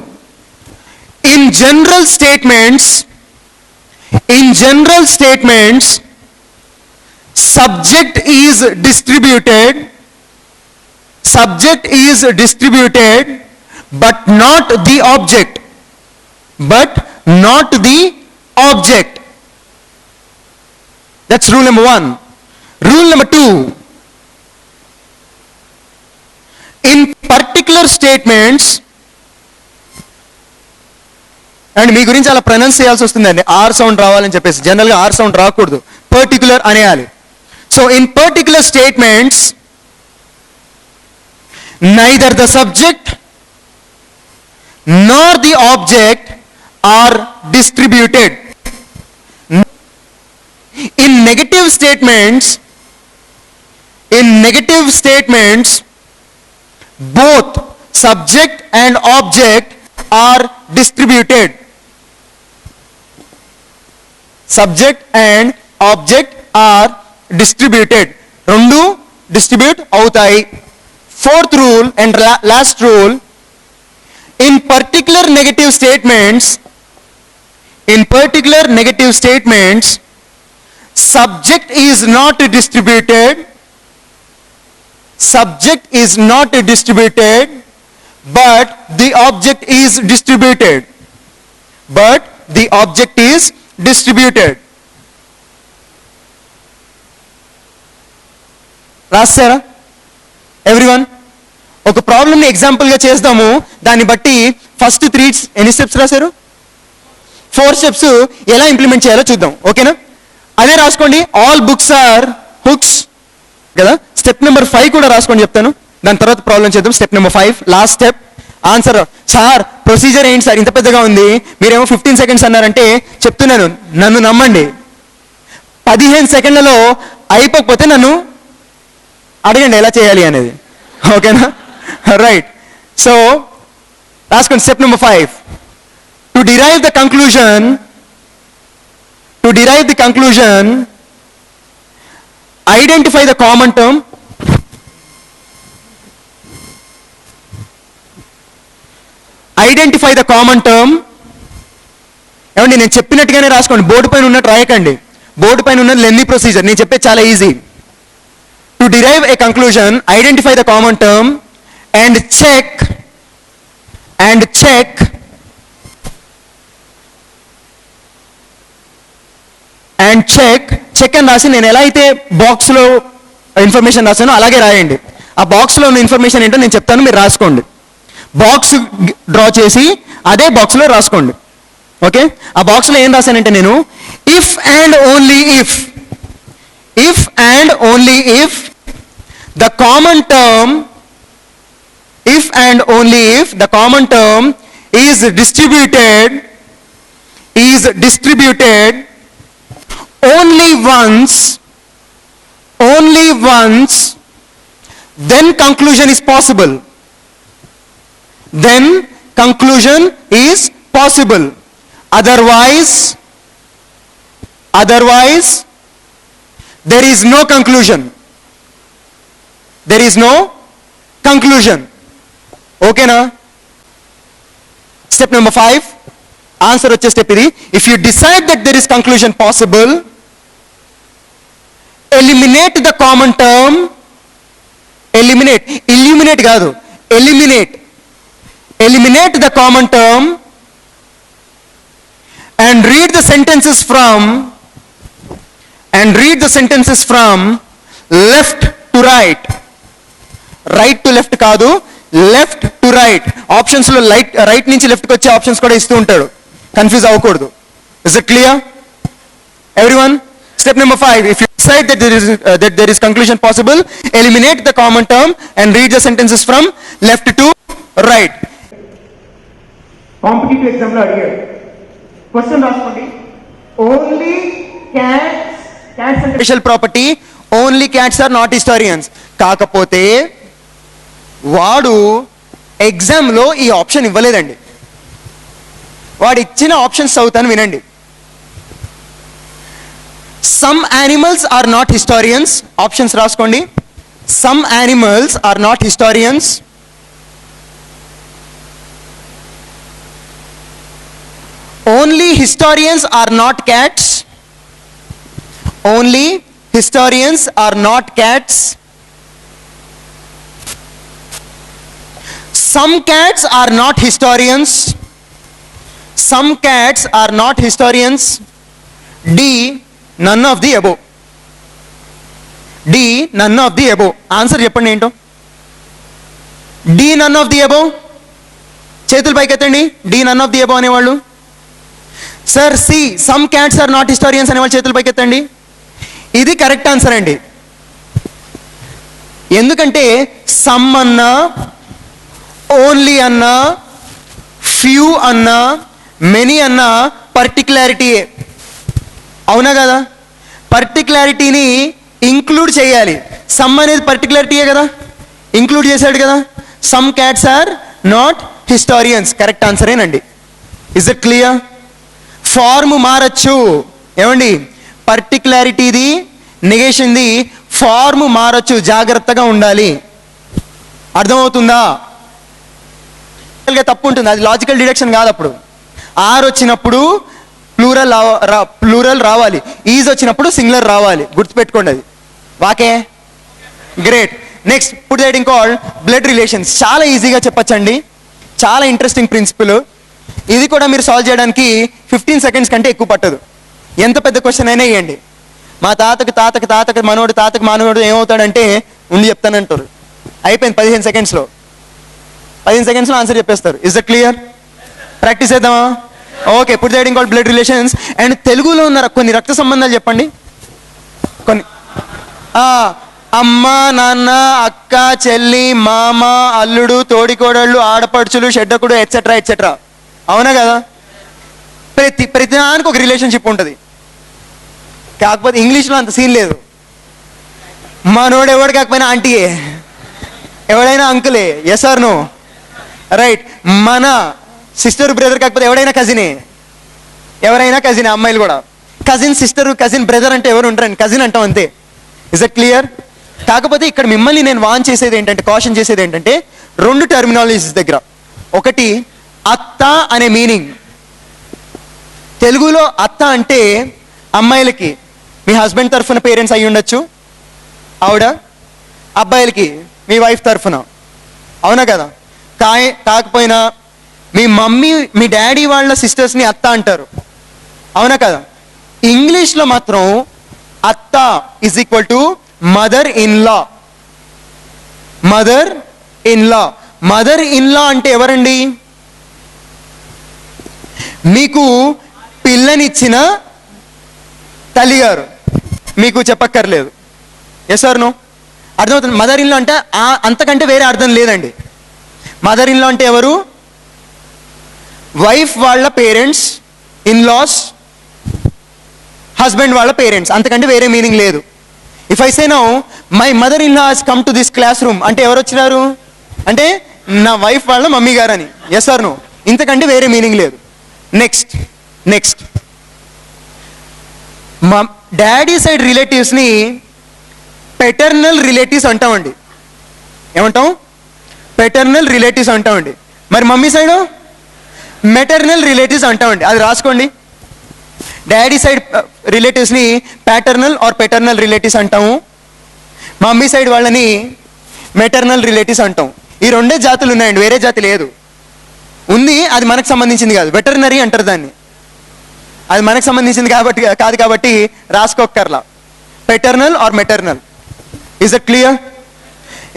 in general statements subject is distributed but not the object. That's rule number 1. Rule number 2, in particular statements, and మీ గురించి అలా pronounce చేయాల్సి వస్తుందండి, are sound రావాలని చెప్పేసి. జనరల్గా ఆర్ సౌండ్ రాకూడదు, పర్టిక్యులర్ అనేయాలి. So in particular statements, neither the subject nor the object are distributed. In negative statements, both subject and object are distributed. Subject and object are distributed. రెండు distribute అవుతాయి. Fourth rule and last rule, in particular negative statements, subject is not distributed, but the object is distributed. రాస్తారా everyone? ఒక ప్రాబ్లమ్ని ఎగ్జాంపుల్గా చేద్దాము, దాన్ని బట్టి first 3 ఎన్ని స్టెప్స్ రాశారు? 4 స్టెప్స్ ఎలా ఇంప్లిమెంట్ చేయాలో చూద్దాం. ఓకేనా? అదే రాసుకోండి. ఆల్ బుక్స్ ఆర్ హుక్స్ కదా. స్టెప్ నెంబర్ 5 కూడా రాసుకోండి, చెప్తాను. దాని తర్వాత ప్రాబ్లం చేద్దాం. Step number 5 last step. Answer, sir procedure ఏంటి సార్ ఇంత పెద్దగా ఉంది, మీరేమో 15 సెకండ్స్ అన్నారంటే చెప్తున్నాను, నన్ను నమ్మండి. 15 సెకండ్లలో అయిపోకపోతే నన్ను అడగండి ఎలా చేయాలి అనేది. ఓకేనా? రైట్. సో రాసుకోండి. Step number 5, to derive the conclusion, identify the common term. ఏమండి నేను చెప్పినట్టుగానే రాసుకోండి, బోర్డు పైన ఉన్నట్టు రాయకండి. బోర్డు పైన ఉన్నది లెందీ ప్రొసీజర్, నేను చెప్పేది చాలా easy. To derive a conclusion, identify the common term and check అని రాసి, నేను ఎలా అయితే బాక్స్లో ఇన్ఫర్మేషన్ రాశానో అలాగే రాయండి. ఆ బాక్స్లో ఉన్న ఇన్ఫర్మేషన్ ఏంటో నేను చెప్తాను, మీరు రాసుకోండి. బాక్స్ డ్రా చేసి అదే బాక్స్లో రాసుకోండి. ఓకే? ఆ బాక్స్లో ఏం రాశానంటే నేను, if and only if the common term is distributed only once, then conclusion is possible. Otherwise there is no conclusion. Okay na? Step number 5, answer వచ్చే స్టెప్ ఇది. If you decide that there is conclusion possible, eliminate the common term. Eliminate, illuminate కాదు, eliminate. Eliminate the common term and read the sentences from left to right. Right to left కాదు, left to right. Options లో right నుంచి left కి వచ్చే options కూడా ఇస్తూ ఉంటాడు, confuse అవ్వకూడదు. Is it clear everyone? Step number 5, if you decide that there is conclusion possible, eliminate the common term and read the sentences from left to right. Competitive exam లో అడిగాడు, question రాసుకోండి. Only cats అంటే special property, only cats are not historians. కాకపోతే వాడు exam లో ఈ option ఇవ్వలేదండి. వాడు ఇచ్చిన ఆప్షన్స్ చదువుతాను వినండి. Some animals are not historians. Options రాసుకోండి. Some animals are not historians. Only historians are not cats. Only historians are not cats. Some cats are not historians. Some cats are not historians. D, none of the above. D, none of the above. Answer చెప్పండి ఏంటో. D, none of the above. చేతులు పైకెత్తండి. D, none of the above అనేవాళ్ళు. Sir C, some cats are not historians అనేవాళ్ళు చేతులు పైకెత్తండి. ఇది correct answer అండి. ఎందుకంటే సమ్ అన్నా, ఓన్లీ అన్నా, ఫ్యూ అన్నా, మెనీ అన్నా పర్టికులారిటీయే. అవునా కదా? పర్టికులారిటీని ఇంక్లూడ్ చేయాలి. సమ్ అనేది పర్టికులారిటీయే కదా, ఇంక్లూడ్ చేశాడు కదా. Some cats are not historians correct ఆన్సరేనండి. Is it clear? ఫార్మ్ మారచ్చు ఏమండి, పర్టికులారిటీది నెగేషన్ది ఫార్మ్ మారచ్చు, జాగ్రత్తగా ఉండాలి. అర్థమవుతుందా? తప్పు ఉంటుంది, అది లాజికల్ డిడక్షన్ కాదు. అప్పుడు ఆర్ వచ్చినప్పుడు ప్లూరల్ రావాలి, ఈజ్ వచ్చినప్పుడు సింగులర్ రావాలి. గుర్తుపెట్టుకోండి అది. Okay great. Next put that in called blood relations. చాలా ఈజీగా చెప్పచ్చండి, చాలా ఇంట్రెస్టింగ్ ప్రిన్సిపల్. ఇది కూడా మీరు సాల్వ్ చేయడానికి 15 సెకండ్స్ కంటే ఎక్కువ పట్టదు. ఎంత పెద్ద క్వశ్చన్ అయినా ఇవ్వండి. మా తాతకి మనోడు ఏమవుతాడంటే ఉండి చెప్తానంటారు. అయిపోయింది 15 సెకండ్స్లో. 15 సెకండ్స్లో ఆన్సర్ చెప్పేస్తారు. Is that clear? ప్రాక్టీస్ చేద్దామా? Okay. Put that in called blood relations. And తెలుగులో ఉన్న కొన్ని రక్త సంబంధాలు చెప్పండి. కొన్ని అమ్మ, నాన్న, అక్క, చెల్లి, మామ, అల్లుడు, తోడికోడళ్ళు, ఆడపడుచులు, షెడ్డకుడు, ఎట్సెట్రా ఎట్సెట్రా. అవునా కదా? ప్రతి దానికి ఒక రిలేషన్షిప్ ఉంటుంది. కాకపోతే ఇంగ్లీష్లో అంత సీన్ లేదు. మనోడు ఎవడు కాకపోయినా ఆంటీయే, ఎవడైనా అంకులే. Yes or no? రైట్. మన సిస్టర్ బ్రదర్ కాకపోతే ఎవడైనా కజినే, ఎవరైనా కజినే. అమ్మాయిలు కూడా కజిన్ సిస్టర్, కజిన్ బ్రదర్ అంటే ఎవరు ఉంటారండి, కజిన్ అంటాం అంతే. Is it clear? కాకపోతే ఇక్కడ మిమ్మల్ని నేను వాన్ చేసేది ఏంటంటే, కాషన్ చేసేది ఏంటంటే, 2 టర్మినాలజీస్ దగ్గర. ఒకటి అత్త అనే మీనింగ్. తెలుగులో అత్త అంటే అమ్మాయిలకి మీ హస్బెండ్ తరఫున పేరెంట్స్ అయి ఉండొచ్చు ఆవిడ, అబ్బాయిలకి మీ వైఫ్ తరఫున. అవునా కదా? కాకపోయినా మీ మమ్మీ, మీ డాడీ వాళ్ళ సిస్టర్స్ని అత్త అంటారు. అవునా కదా? ఇంగ్లీష్లో మాత్రం అత్త is equal to mother in law. Mother in law. Mother in law అంటే ఎవరండి? మీకు పిల్లనిచ్చిన తల్లిగారు, మీకు చెప్పక్కర్లేదు. Yes or no? అర్థమవుతుంది? మదర్ ఇన్ లా అంటే అంతకంటే వేరే అర్థం లేదండి. మదర్ ఇన్ లా అంటే ఎవరు? వైఫ్ వాళ్ళ పేరెంట్స్, ఇన్ లాస్, హస్బెండ్ వాళ్ళ పేరెంట్స్, అంతకంటే వేరే మీనింగ్ లేదు. If I say now my mother in law has come to this classroom అంటే ఎవరు వచ్చినారు అంటే నా వైఫ్ వాళ్ళ మమ్మీ గారని. Yes or no? ఇంతకంటే వేరే మీనింగ్ లేదు. నెక్స్ట్ మా డాడీ సైడ్ రిలేటివ్స్ని పెటర్నల్ రిలేటివ్స్ అంటామండి. ఏమంటాం? పెటర్నల్ రిలేటివ్స్ అంటామండి. మరి మమ్మీ సైడు మెటర్నల్ రిలేటివ్స్ అంటామండి, అది రాసుకోండి. డాడీ సైడ్ రిలేటివ్స్ని ప్యాటర్నల్ ఆర్ పెటర్నల్ రిలేటివ్స్ అంటాము. మమ్మీ సైడ్ వాళ్ళని మెటర్నల్ రిలేటివ్స్ అంటాం. ఈ రెండే జాతులు ఉన్నాయండి, వేరే జాతి లేదు. ఉంది, అది మనకు సంబంధించింది కాదు, వెటర్నరీ అంటారు దాన్ని. అది మనకు సంబంధించింది కాబట్టి కాదు, కాబట్టి రాసుకోక్కర్లా. Paternal or maternal. Is it clear?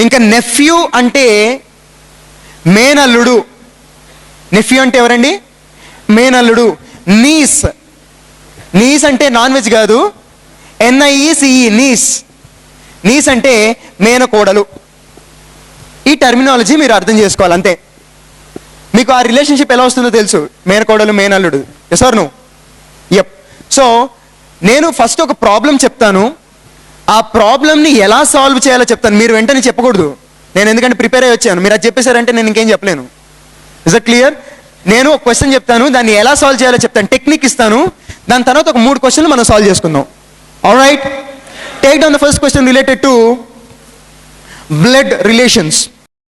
ఇంకా నెఫ్యూ అంటే మేనల్లుడు. నెఫ్యూ అంటే ఎవరండి? మేనల్లుడు. నీస్. నీస్ అంటే నాన్ వెజ్ కాదు, NIECE, నీస్. నీస్ అంటే మేనకోడలు. ఈ టర్మినాలజీ మీరు అర్థం చేసుకోవాలి అంతే. మీకు ఆ రిలేషన్షిప్ ఎలా వస్తుందో తెలుసు, మేనకోడలు మేనల్లుడు. Yes or no? Yup. So నేను ఫస్ట్ ఒక ప్రాబ్లం చెప్తాను, ఆ ప్రాబ్లమ్ని ఎలా సాల్వ్ చేయాలో చెప్తాను. మీరు వెంటనే చెప్పకూడదు, నేను ఎందుకంటే ప్రిపేర్ అయ్యి వచ్చాను. మీరు అది చెప్పేశారంటే నేను ఇంకేం చెప్పలేను. Is it clear? నేను ఒక క్వశ్చన్ చెప్తాను, దాన్ని ఎలా సాల్వ్ చేయాలో చెప్తాను, టెక్నిక్ ఇస్తాను. దాని తర్వాత ఒక 3 క్వశ్చన్లు మనం సాల్వ్ చేసుకుందాం. Alright, take down the first question related to blood relations.